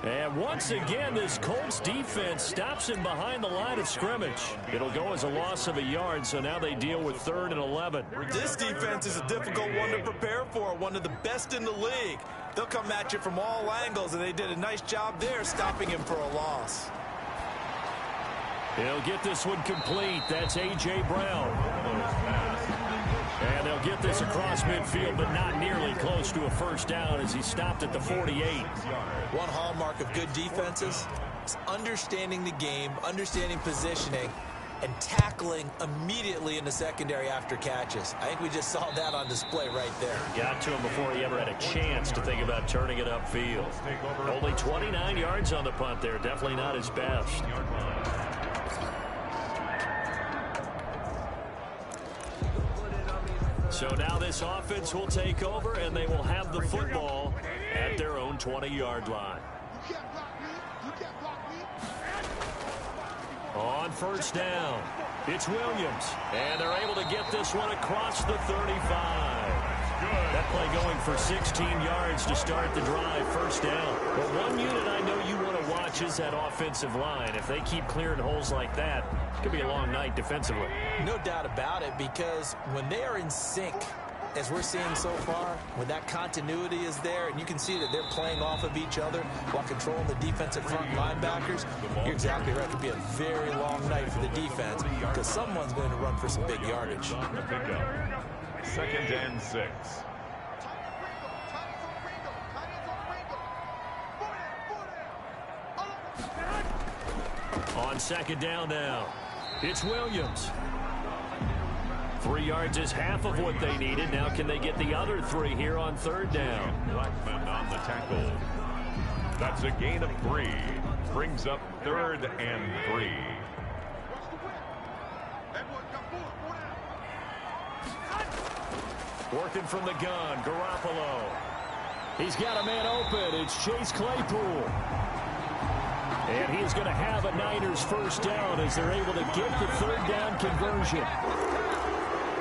And once again, this Colts defense stops him behind the line of scrimmage. It'll go as a loss of a yard, so now they deal with 3rd and 11. This defense is a difficult one to prepare for, one of the best in the league. They'll come at you from all angles, and they did a nice job there stopping him for a loss. He'll get this one complete. That's A.J. Brown. And they'll get this across midfield, but not nearly close to a first down as he stopped at the 48. One hallmark of good defenses is understanding the game, understanding positioning, and tackling immediately in the secondary after catches. I think we just saw that on display right there. Got to him before he ever had a chance to think about turning it upfield. Only 29 yards on the punt there. Definitely not his best. So now this offense will take over, and they will have the football at their own 20-yard line. On first down, it's Williams, and they're able to get this one across the 35. That play going for 16 yards to start the drive, first down. Well, one unit I know you want to watch is that offensive line. If they keep clearing holes like that, it could be a long night defensively. No doubt about it, because when they are in sync, as we're seeing so far, when that continuity is there, and you can see that they're playing off of each other while controlling the defensive front linebackers, you're exactly right. It could be a very long night for the defense because someone's going to run for some big yardage. 2nd and 6. On 2nd down now, it's Williams. 3 yards is half of what they needed. Now can they get the other 3 here on 3rd down? Blackman on the tackle. That's a gain of 3. Brings up 3rd and 3. Working from the gun, Garoppolo. He's got a man open. It's Chase Claypool. And he is going to have a Niners first down as they're able to get the 3rd down conversion.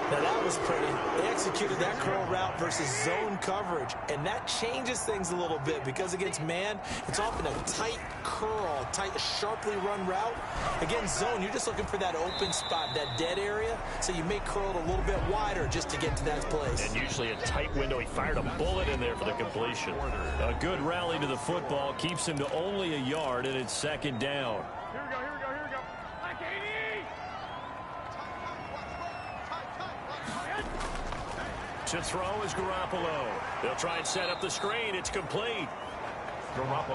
Now that was pretty. They executed that curl route versus zone coverage, and that changes things a little bit because against man, it's often a tight curl, sharply run route. Against zone, you're just looking for that open spot, that dead area, so you may curl it a little bit wider just to get to that place. And usually a tight window. He fired a bullet in there for the completion. A good rally to the football keeps him to only a yard, and it's 2nd down. Here we go. To throw is Garoppolo. They'll try and set up the screen. It's complete.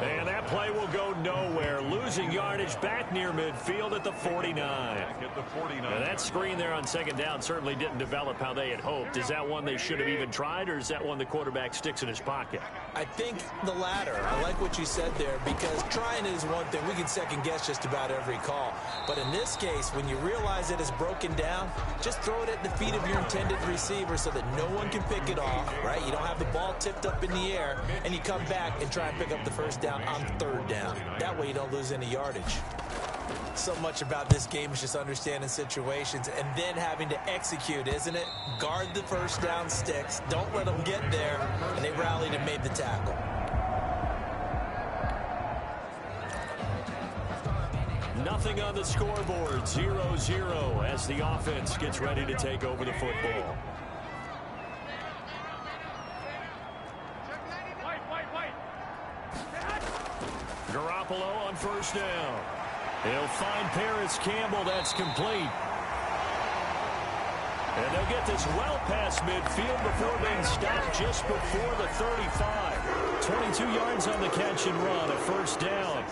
And that play will go nowhere. Losing yardage back near midfield at the 49. Now that screen there on 2nd down certainly didn't develop how they had hoped. Is that one they should have even tried, or is that one the quarterback sticks in his pocket? I think the latter. I like what you said there, because trying is one thing. We can second guess just about every call. But in this case, when you realize it is broken down, just throw it at the feet of your intended receiver so that no one can pick it off, right? You don't have the ball tipped up in the air, and you come back and try and pick up the first down on 3rd down. That way you don't lose any yardage. So much about this game is just understanding situations and then having to execute, isn't it? Guard the first down sticks. Don't let them get there. And they rallied and made the tackle. Nothing on the scoreboard. 0-0 as the offense gets ready to take over the football. Garoppolo on first down. He'll find Paris Campbell. That's complete. And they'll get this well past midfield before being stopped just before the 35. 22 yards on the catch and run. A first down.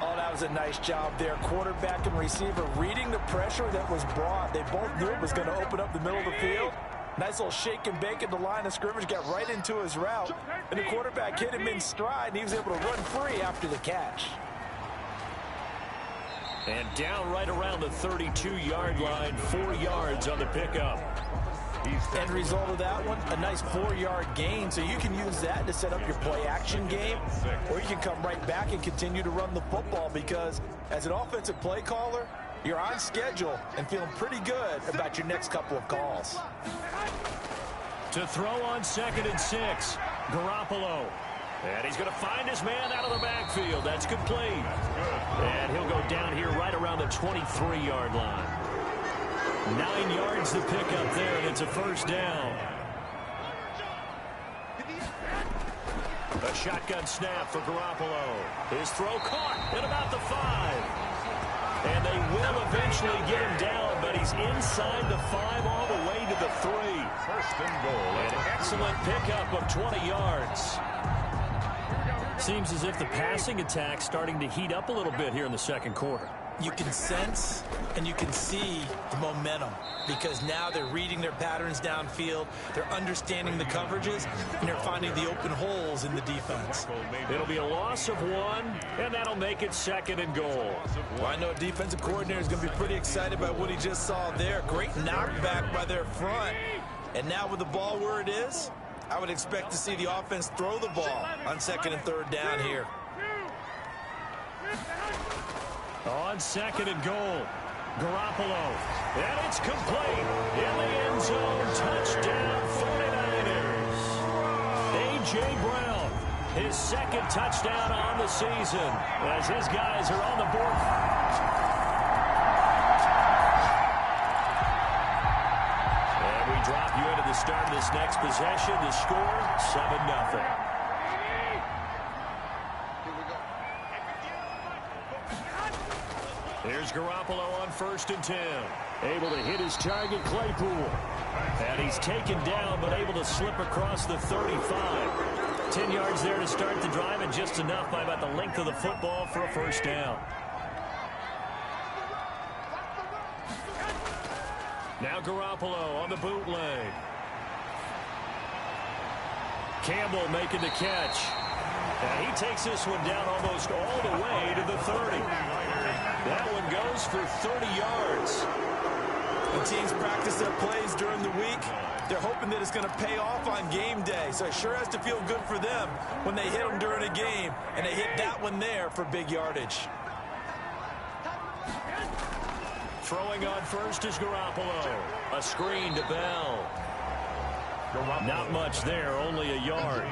Oh, that was a nice job there. Quarterback and receiver reading the pressure that was brought. They both knew it was going to open up the middle of the field. Nice little shake and bake at the line of scrimmage, got right into his route. And the quarterback hit him in stride, and he was able to run free after the catch. And down right around the 32-yard line, 4 yards on the pickup. End result of that one, a nice 4-yard gain, so you can use that to set up your play-action game, or you can come right back and continue to run the football, because as an offensive play caller, you're on schedule and feeling pretty good about your next couple of calls. To throw on 2nd and 6, Garoppolo. And he's going to find his man out of the backfield. That's complete. And he'll go down here right around the 23-yard line. 9 yards to pick up there, and it's a first down. A shotgun snap for Garoppolo. His throw caught at about the 5. And they will eventually get him down, but he's inside the 5 all the way to the 3. First and goal. An excellent pickup of 20 yards. Seems as if the passing attack's starting to heat up a little bit here in the second quarter. You can sense and you can see the momentum because now they're reading their patterns downfield, they're understanding the coverages, and they're finding the open holes in the defense. It'll be a loss of 1, and that'll make it 2nd and goal. Well, I know a defensive coordinator is going to be pretty excited about what he just saw there. Great knockback by their front. And now with the ball where it is, I would expect to see the offense throw the ball on 2nd and 3rd down here. On 2nd and goal, Garoppolo. And it's complete. In the end zone, touchdown 49ers. A.J. Brown, his 2nd touchdown on the season as his guys are on the board. And we drop you into the start of this next possession. The score, 7-0. Here's Garoppolo on 1st and 10. Able to hit his target, Claypool. And he's taken down, but able to slip across the 35. 10 yards there to start the drive, and just enough by about the length of the football for a 1st down. Now Garoppolo on the bootleg. Campbell making the catch. And he takes this one down almost all the way to the 30. That one goes for 30 yards. The teams practice their plays during the week. They're hoping that it's going to pay off on game day. So it sure has to feel good for them when they hit them during a game. And they hit that one there for big yardage. Throwing on 1st is Garoppolo. A screen to Bell. Not much there, only a yard.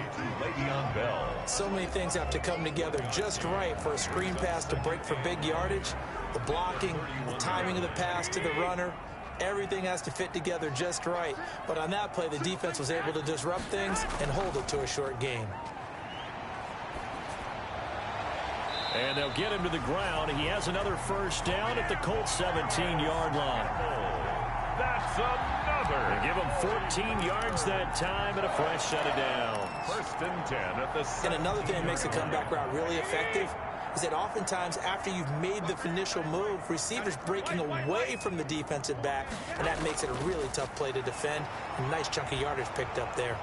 So many things have to come together just right for a screen pass to break for big yardage. The blocking, the timing of the pass to the runner, everything has to fit together just right. But on that play, the defense was able to disrupt things and hold it to a short game. And they'll get him to the ground. He has another 1st down at the Colts 17-yard line. That's another. They give him 14 yards that time and a fresh set of downs. 1st and 10 at the 7. And another thing that makes the comeback route really effective is that oftentimes after you've made the initial move, receivers breaking away from the defensive back, and that makes it a really tough play to defend. A nice chunk of yardage picked up there.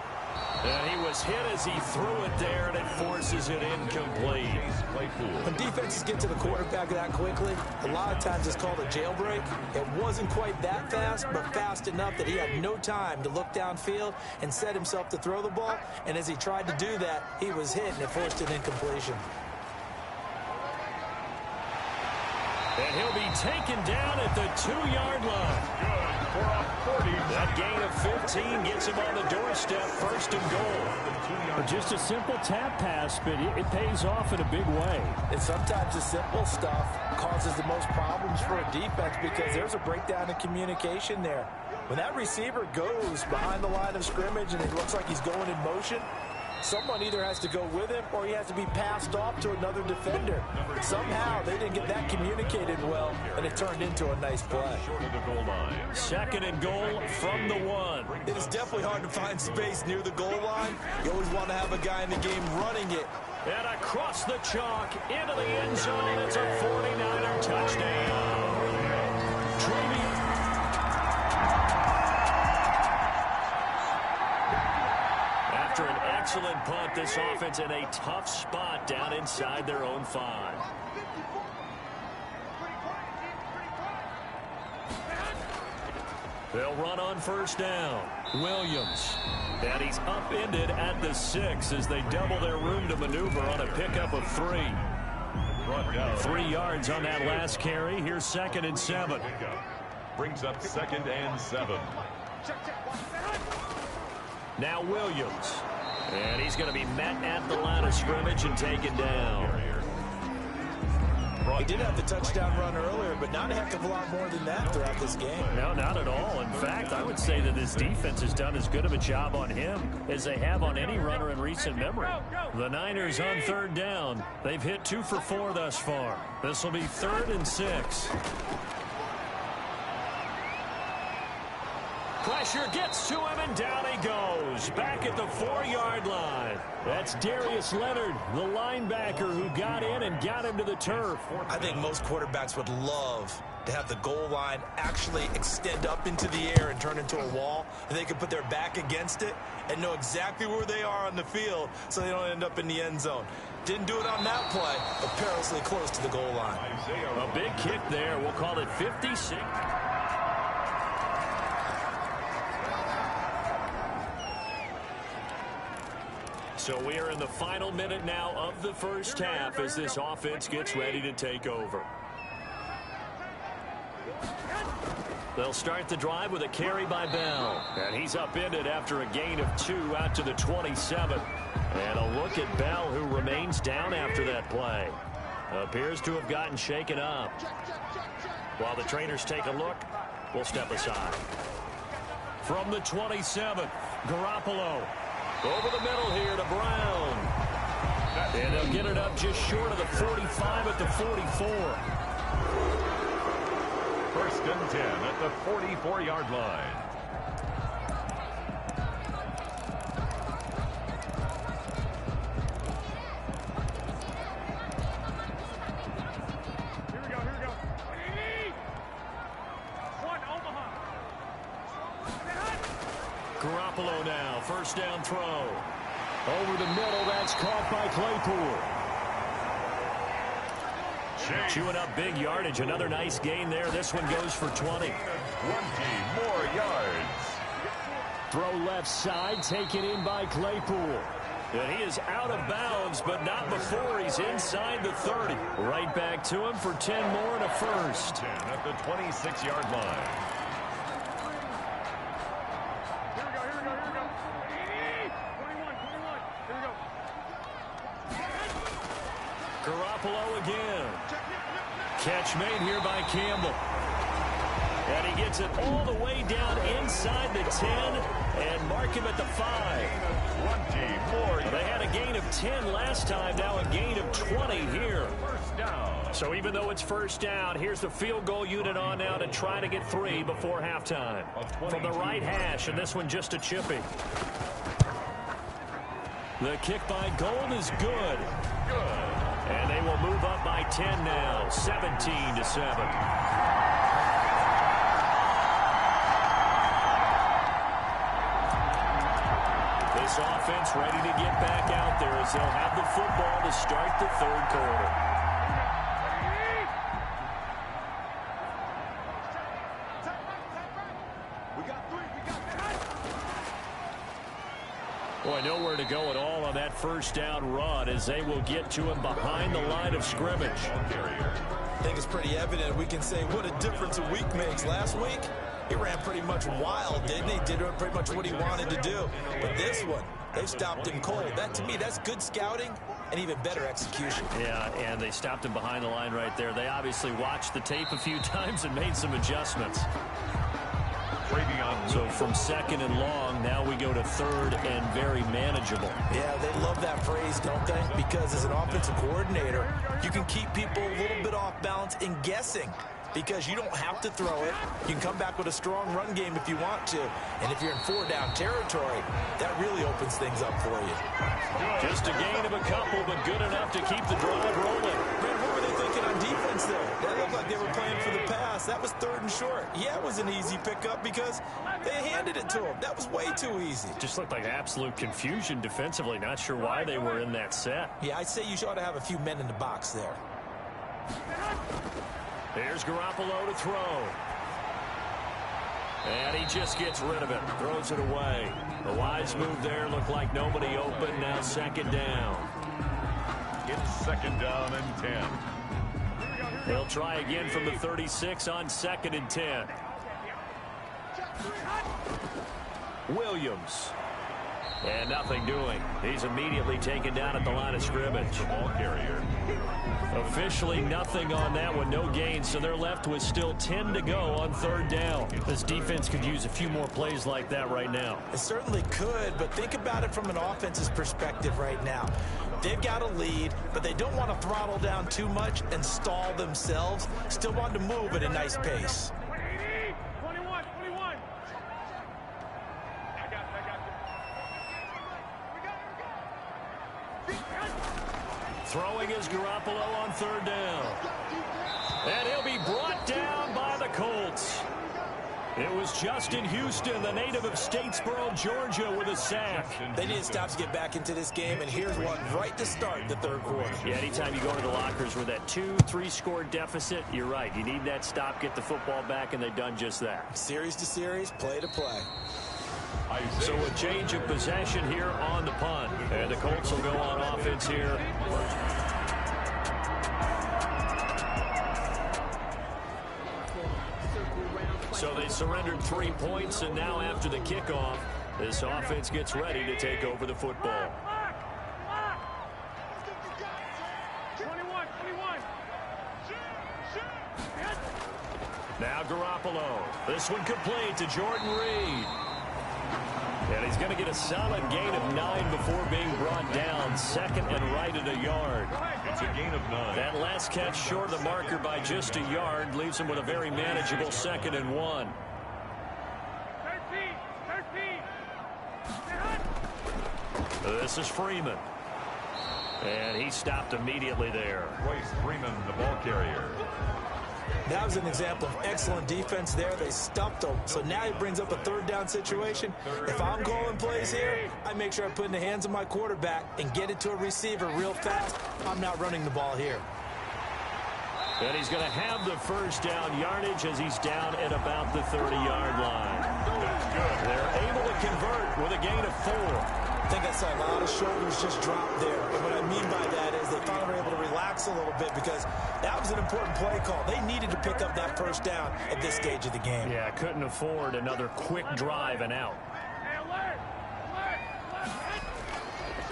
And he was hit as he threw it there, and it forces it incomplete. When defenses get to the quarterback that quickly, a lot of times it's called a jailbreak. It wasn't quite that fast, but fast enough that he had no time to look downfield and set himself to throw the ball. And as he tried to do that, he was hit, and it forced an incompletion. And he'll be taken down at the 2-yard line. Good for a 40. That gain of 15 gets him on the doorstep, 1st and goal. Just a simple tap pass, but it pays off in a big way. And sometimes the simple stuff causes the most problems for a defense because there's a breakdown in communication there. When that receiver goes behind the line of scrimmage and it looks like he's going in motion, someone either has to go with him or he has to be passed off to another defender. Somehow they didn't get that communicated well, and it turned into a nice play. 2nd and goal from the 1. It is definitely hard to find space near the goal line. You always want to have a guy in the game running it. And across the chalk into the end zone. It's a 49er touchdown. After an excellent punt, this offense in a tough spot down inside their own 5. They'll run on 1st down. Williams. And he's upended at the 6 as they double their room to maneuver on a pickup of 3. 3 yards on that last carry. Here's 2nd and 7. Brings up 2nd and 7. Now Williams. And he's going to be met at the line of scrimmage and taken down. He did have the touchdown run earlier, but not a heck of a lot more than that throughout this game. No, not at all. In fact, I would say that this defense has done as good of a job on him as they have on any runner in recent memory. The Niners on 3rd down. They've hit 2 for 4 thus far. This will be 3rd and 6. Pressure gets to him, and down he goes. Back back at the 4-yard line. That's Darius Leonard, the linebacker who got in and got him to the turf. I think most quarterbacks would love to have the goal line actually extend up into the air and turn into a wall, and they can put their back against it and know exactly where they are on the field so they don't end up in the end zone. Didn't do it on that play, but perilously close to the goal line. A big kick there. We'll call it 56. So we are in the final minute now of the first half as this offense gets ready to take over. They'll start the drive with a carry by Bell. And he's upended after a gain of 2 out to the 27. And a look at Bell, who remains down after that play. Appears to have gotten shaken up. While the trainers take a look, we'll step aside. From the 27, Garoppolo. Over the middle here to Brown. And they'll get it up just short of the 45 at the 44. First and 10 at the 44-yard line. Here we go. Garoppolo now, first down throw. Over the middle, that's caught by Claypool. Chewing up big yardage. Another nice gain there. This one goes for 20. 20 more yards. Throw left side, taken in by Claypool. And he is out of bounds, but not before he's inside the 30. Right back to him for 10 more and a first. 10 at the 26-yard line. Here we go. 21. Here we go. Garoppolo again. Catch made here by Campbell. And he gets it all the way down inside the 10 and mark him at the 5. 20 more. They had a gain of 10 last time, now a gain of 20 here. First down. So even though it's first down, here's the field goal unit on now to try to get 3 before halftime. From the right hash, and this one just a chippy. The kick by Gold is good. And they will move up by 10 now, 17-7. This offense ready to get back out there as they'll have the football to start the third quarter. Boy, nowhere to go at all on that first down run as they will get to him behind the line of scrimmage. I think it's pretty evident. We can say what a difference a week makes. Last week, he ran pretty much wild, didn't he? Did pretty much what he wanted to do. But this one, they stopped him cold. That, to me, that's good scouting and even better execution. Yeah, and they stopped him behind the line right there. They obviously watched the tape a few times and made some adjustments. So from second and long, now we go to third and very manageable. Yeah, they love that phrase, don't they? Because as an offensive coordinator, you can keep people a little bit off balance in guessing. Because you don't have to throw it. You can come back with a strong run game if you want to. And if you're in 4-down territory, that really opens things up for you. Just a gain of a couple, but good enough to keep the drive rolling. Man, what were they thinking on defense there? That looked like they were playing for the pass. That was 3rd and short. Yeah, it was an easy pickup because they handed it to him. That was way too easy. Just looked like absolute confusion defensively. Not sure why they were in that set. Yeah, I'd say you ought to have a few men in the box there. Here's Garoppolo to throw. And he just gets rid of it. Throws it away. The wise move there. Looked like nobody open. Now second down. It's second down and 10. They'll try again from the 36 on second and 10. Williams. And nothing doing. He's immediately taken down at the line of scrimmage. Ball carrier. Officially nothing on that one. No gain, so they're left with still 10 to go on third down. This defense could use a few more plays like that right now. It certainly could, but think about it from an offense's perspective right now. They've got a lead, but they don't want to throttle down too much and stall themselves. Still want to move at a nice pace. 21. Throwing is Garoppolo on third down. And he'll be brought down by the Colts. It was Justin Houston, the native of Statesboro, Georgia, with a sack. They need to stop to get back into this game, and here's one right to start the third quarter. Yeah, anytime you go to the lockers with that 2-3 score deficit, you're right. You need that stop, get the football back, and they've done just that. Series to series, play to play. So a change of possession here on the punt. And the Colts will go on offense here. So they surrendered 3 points, and now after the kickoff, this offense gets ready to take over the football. 21. Now Garoppolo. This one complete to Jordan Reed. And he's going to get a solid gain of 9 before being brought down. Second and right at a yard. It's a gain of 9. That last catch short of the marker by just a yard leaves him with a very manageable 2nd and 1. 13. This is Freeman. And he stopped immediately there. Royce Freeman, the ball carrier. That was an example of excellent defense there. They stuffed him. So now he brings up a third down situation. If I'm calling plays here, I make sure I put it in the hands of my quarterback and get it to a receiver real fast. I'm not running the ball here. And he's going to have the first down yardage as he's down at about the 30-yard line. They're able to convert with a gain of 4. I think I saw a lot of shoulders just drop there. And what I mean by that is they finally were able to relax a little bit because that was an important play call. They needed to pick up that first down at this stage of the game. Yeah, couldn't afford another quick drive and out.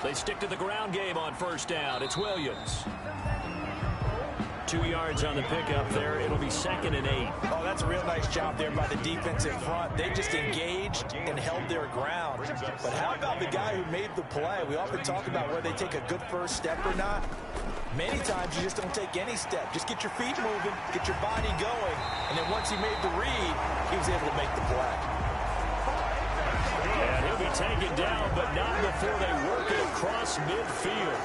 They stick to the ground game on first down. It's Williams. 2 yards on the pickup there. It'll be 2nd and 8. Oh, that's a real nice job there by the defense in front. They just engaged and held their ground. But how about the guy who made the play? We often talk about whether they take a good first step or not. Many times you just don't take any step. Just get your feet moving, get your body going. And then once he made the read, he was able to make the play. And he'll be taken down, but not before they work it across midfield.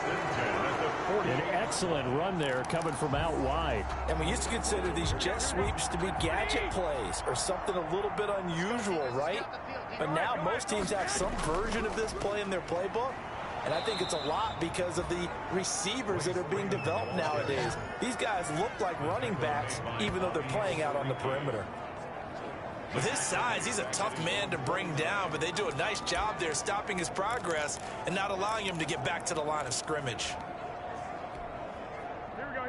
An excellent run there coming from out wide. And we used to consider these jet sweeps to be gadget plays or something a little bit unusual, right? But now most teams have some version of this play in their playbook. And I think it's a lot because of the receivers that are being developed nowadays. These guys look like running backs even though they're playing out on the perimeter. With his size, he's a tough man to bring down, but they do a nice job there stopping his progress and not allowing him to get back to the line of scrimmage. Here we go.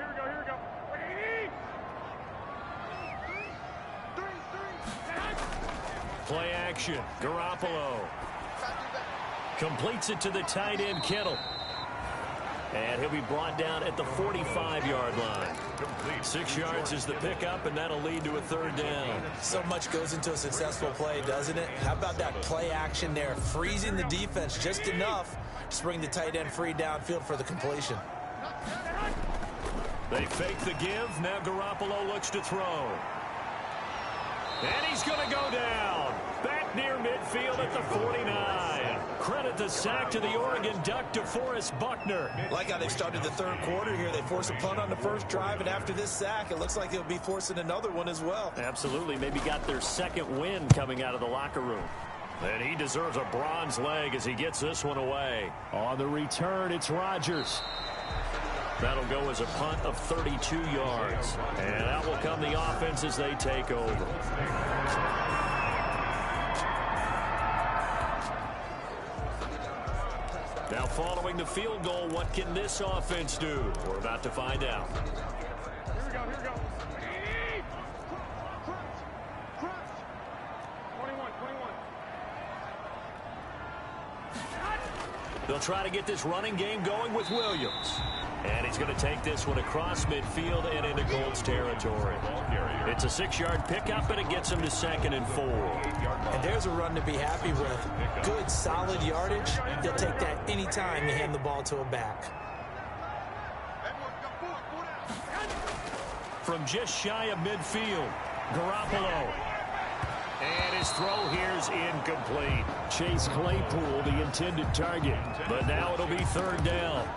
Play action. Garoppolo completes it to the tight end, Kittle. And he'll be brought down at the 45-yard line. 6 yards is the pickup, and that'll lead to a third down. So much goes into a successful play, doesn't it? How about that play action there? Freezing the defense just enough to bring the tight end free downfield for the completion. They fake the give. Now Garoppolo looks to throw. And he's going to go down. Back near midfield at the 49. Credit the sack to the Oregon Duck, DeForest Buckner. Like how they started the third quarter here. They forced a punt on the first drive, and after this sack, it looks like they'll be forcing another one as well. Absolutely. Maybe got their second win coming out of the locker room. And he deserves a bronze leg as he gets this one away. On the return, it's Rodgers. That'll go as a punt of 32 yards. And out will come the offense as they take over. Now following the field goal, what can this offense do? We're about to find out. Here we go. 21. They'll try to get this running game going with Williams. And he's going to take this one across midfield and into Colts territory. It's a 6-yard pickup, and it gets him to 2nd and 4. And there's a run to be happy with. Good, solid yardage. They'll take that anytime you hand the ball to a back. From just shy of midfield, Garoppolo. And his throw here's incomplete. Chase Claypool, the intended target. But now it'll be third down.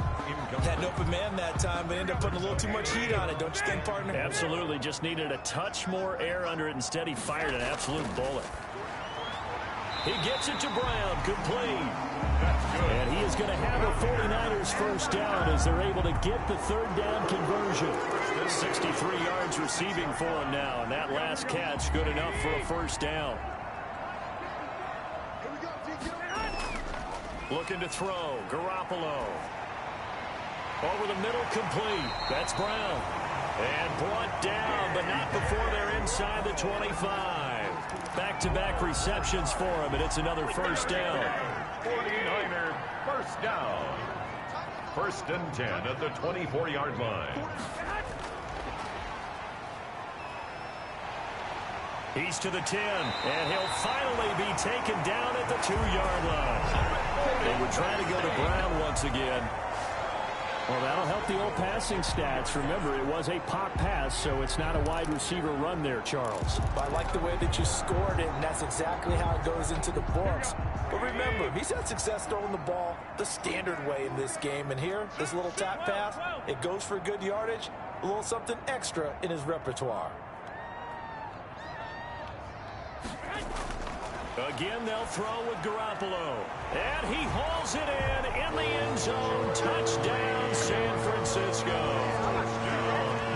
Had an open man that time, but ended up putting a little too much heat on it, don't you think, partner? Absolutely. Just needed a touch more air under it. Instead, he fired an absolute bullet. He gets it to Brown, complete. And he is going to have a 49ers first down as they're able to get the third down conversion. 63 yards receiving for him now, and that last catch good enough for a first down. Looking to throw, Garoppolo. Over the middle, complete. That's Brown. And brought down, but not before they're inside the 25. Back-to-back receptions for him, and it's another first down. 49er first down. 1st and 10 at the 24-yard line. He's to the 10, and he'll finally be taken down at the 2-yard line. They were trying to go to Brown once again. Well, that'll help the old passing stats. Remember, it was a pop pass, so it's not a wide receiver run there, Charles. I like the way that you scored it, and that's exactly how it goes into the books. But remember, he's had success throwing the ball the standard way in this game. And here, this little tap pass, it goes for good yardage, a little something extra in his repertoire. Again, they'll throw with Garoppolo. And he hauls it in the end zone. Touchdown, San Francisco.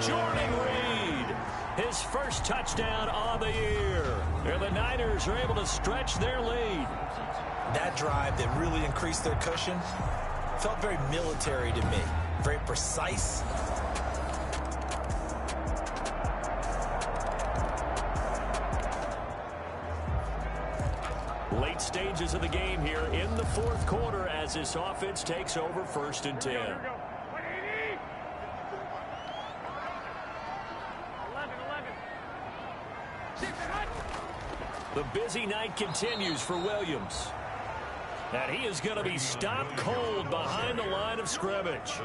Jordan Reed, his first touchdown of the year. And the Niners are able to stretch their lead. That drive that really increased their cushion felt very military to me. Very precise. Late stages of the game here in the fourth quarter as this offense takes over 1st and 10. The busy night continues for Williams. And he is going to be stopped cold behind the line of scrimmage.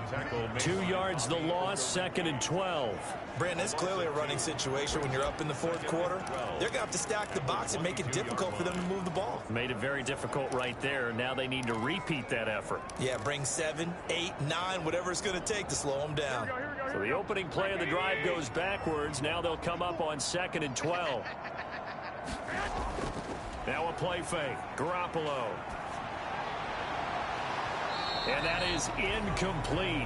2 yards the loss, 2nd and 12. Brandon, it's clearly a running situation when you're up in the fourth quarter. They're going to have to stack the box and make it difficult for them to move the ball. Made it very difficult right there. Now they need to repeat that effort. Yeah, bring 7, 8, 9, whatever it's going to take to slow them down. So the opening play of the drive goes backwards. Now they'll come up on 2nd and 12. Now a play fake. Garoppolo. And that is incomplete.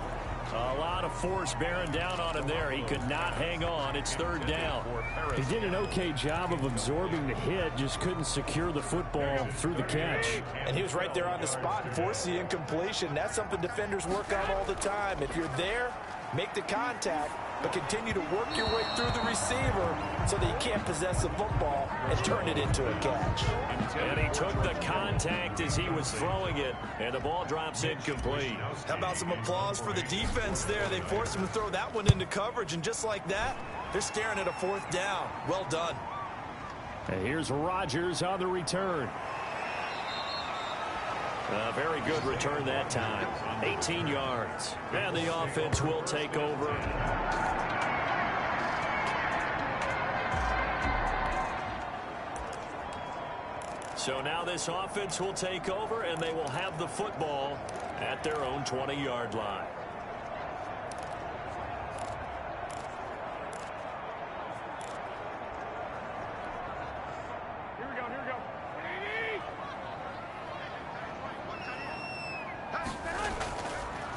A lot of force bearing down on him there. He could not hang on. It's 3rd down. He did an okay job of absorbing the hit, just couldn't secure the football through the catch. And he was right there on the spot and forced the incompletion. That's something defenders work on all the time. If you're there, make the contact, but continue to work your way through the receiver so that you can't possess the football and turn it into a catch. And he took the contact as he was throwing it, and the ball drops incomplete. How about some applause for the defense there? They forced him to throw that one into coverage, and just like that, they're staring at a 4th down. Well done. And here's Rodgers on the return. A very good return that time. 18 yards. And the offense will take over. So now this offense will take over, and they will have the football at their own 20-yard line. Here we go.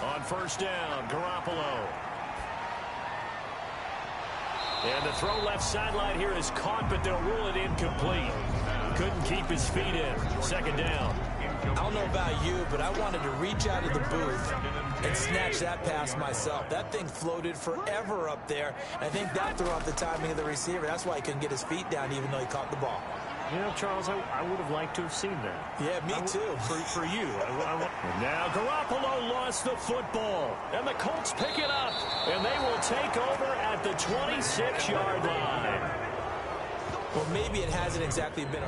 On 1st down, Garoppolo. And the throw left sideline here is caught, but they'll rule it incomplete. Couldn't keep his feet in. 2nd down. I don't know about you, but I wanted to reach out of the booth and snatch that pass myself. That thing floated forever up there. I think that threw off the timing of the receiver. That's why he couldn't get his feet down even though he caught the ball. You know, Charles, I would have liked to have seen that. Yeah, me too. For you. And now Garoppolo lost the football. And the Colts pick it up. And they will take over at the 26-yard line. Well, maybe it hasn't exactly been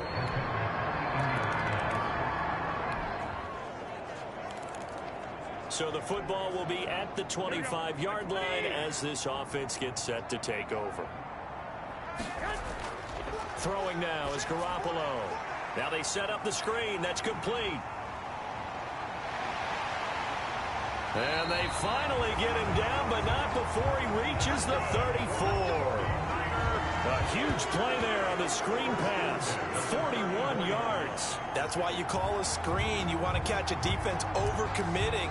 So the football will be at the 25-yard line as this offense gets set to take over. Throwing now is Garoppolo. Now they set up the screen. That's complete. And they finally get him down, but not before he reaches the 34. A huge play there on the screen pass. 41 yards. That's why you call a screen. You want to catch a defense overcommitting.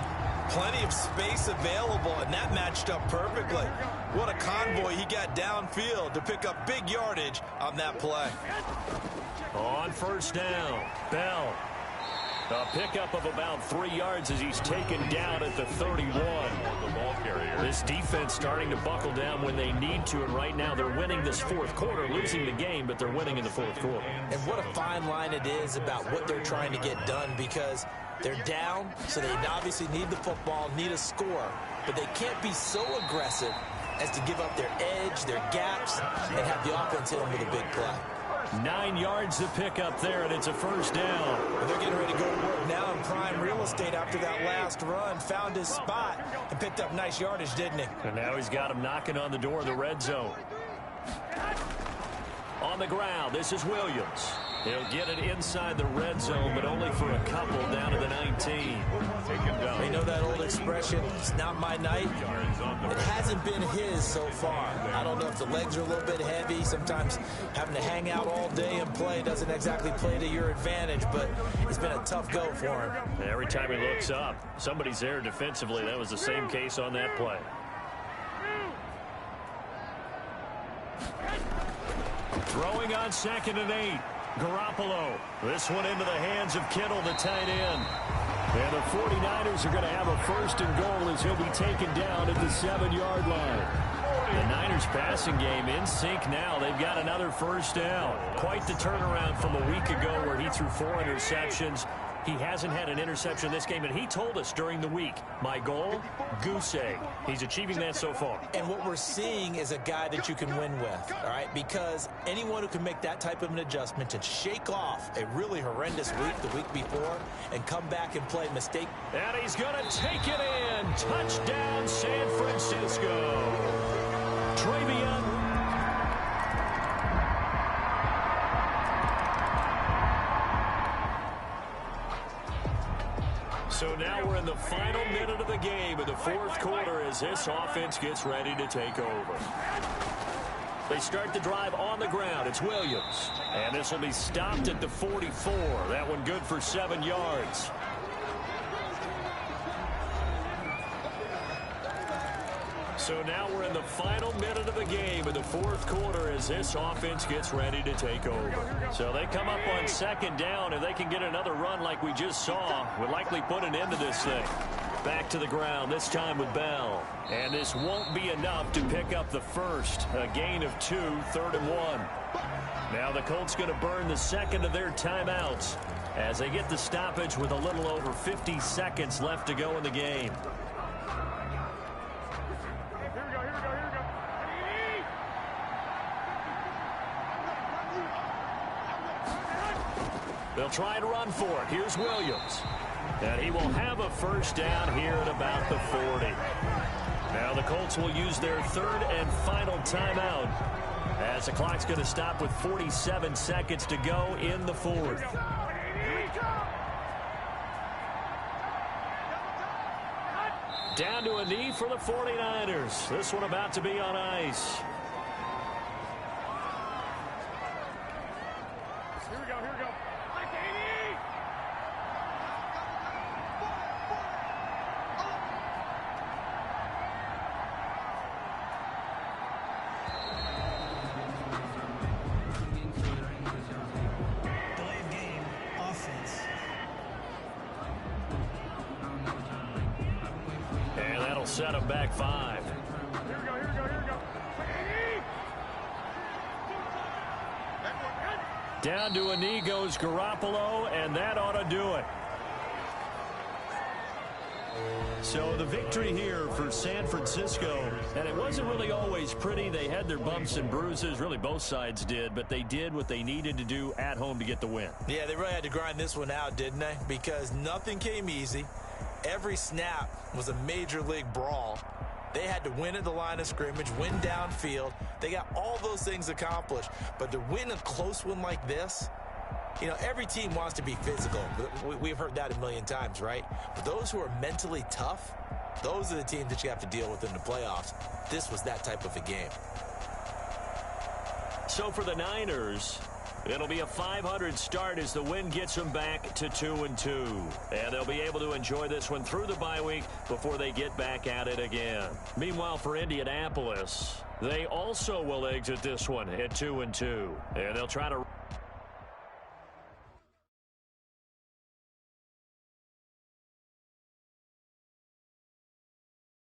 Plenty of space available, and that matched up perfectly. What a convoy he got downfield to pick up big yardage on that play. On first down, Bell. A pickup of about 3 yards as he's taken down at the 31. The ball carrier. This defense starting to buckle down when they need to, and right now they're winning this fourth quarter, losing the game, but they're winning in the fourth quarter. And what a fine line it is about what they're trying to get done, because they're down, so they obviously need the football, need a score, but they can't be so aggressive as to give up their edge, their gaps, and have the offense hit them with a big play. 9 yards to pick up there, and it's a first down. And they're getting ready to go to work now in prime real estate after that last run. Found his spot and picked up nice yardage, didn't he? And now he's got him knocking on the door of the red zone. On the ground, this is Williams. He'll get it inside the red zone, but only for a couple down to the 19. You know that old expression, it's not my night? It hasn't been his so far. I don't know if the legs are a little bit heavy. Sometimes having to hang out all day and play doesn't exactly play to your advantage, but it's been a tough go for him. Every time he looks up, somebody's there defensively. That was the same case on that play. Throwing on 2nd and 8. Garoppolo. This one into the hands of Kittle, the tight end. And the 49ers are going to have a 1st and goal as he'll be taken down at the 7-yard line. The Niners passing game in sync now. They've got another first down. Quite the turnaround from a week ago where he threw 4 interceptions. He hasn't had an interception this game, and he told us during the week, my goal, goose egg. He's achieving that so far. And what we're seeing is a guy that you can win with, all right? Because anyone who can make that type of an adjustment and shake off a really horrendous week the week before and come back and play mistake. And he's going to take it in. Touchdown, San Francisco. Travion. So now we're in the final minute of the game in the fourth quarter as this offense gets ready to take over. They start the drive on the ground. It's Williams. And this will be stopped at the 44. That one good for 7 yards. So now we're in the final minute of the game in the fourth quarter as this offense gets ready to take over. So they come up on 2nd down. If they can get another run like we just saw, would likely put an end to this thing. Back to the ground, this time with Bell. And this won't be enough to pick up the first. A gain of 2, 3rd and 1. Now the Colts going to burn the second of their timeouts as they get the stoppage with a little over 50 seconds left to go in the game. They'll try to run for it. Here's Williams. And he will have a first down here at about the 40. Now the Colts will use their 3rd and final timeout as the clock's going to stop with 47 seconds to go in the 4th. Down to a knee for the 49ers. This one about to be on ice. Here we go, here we go. Delayed game, offense. And that'll set him back 5. Here we go, here we go, here we go. Down to a knee goes Garoppolo, and that ought to do it. So the victory here for San Francisco, and it wasn't really always pretty. They had their bumps and bruises, really both sides did, but they did what they needed to do at home to get the win. Yeah, they really had to grind this one out, didn't they? Because nothing came easy. Every snap was a major league brawl. They had to win at the line of scrimmage, win downfield. They got all those things accomplished. But to win a close one like this, you know, every team wants to be physical. We've heard that a million times, right? But those who are mentally tough, those are the teams that you have to deal with in the playoffs. This was that type of a game. So for the Niners, it'll be a 500 start as the win gets them back to 2-2. And they'll be able to enjoy this one through the bye week before they get back at it again. Meanwhile, for Indianapolis, they also will exit this one at 2-2. And they'll try to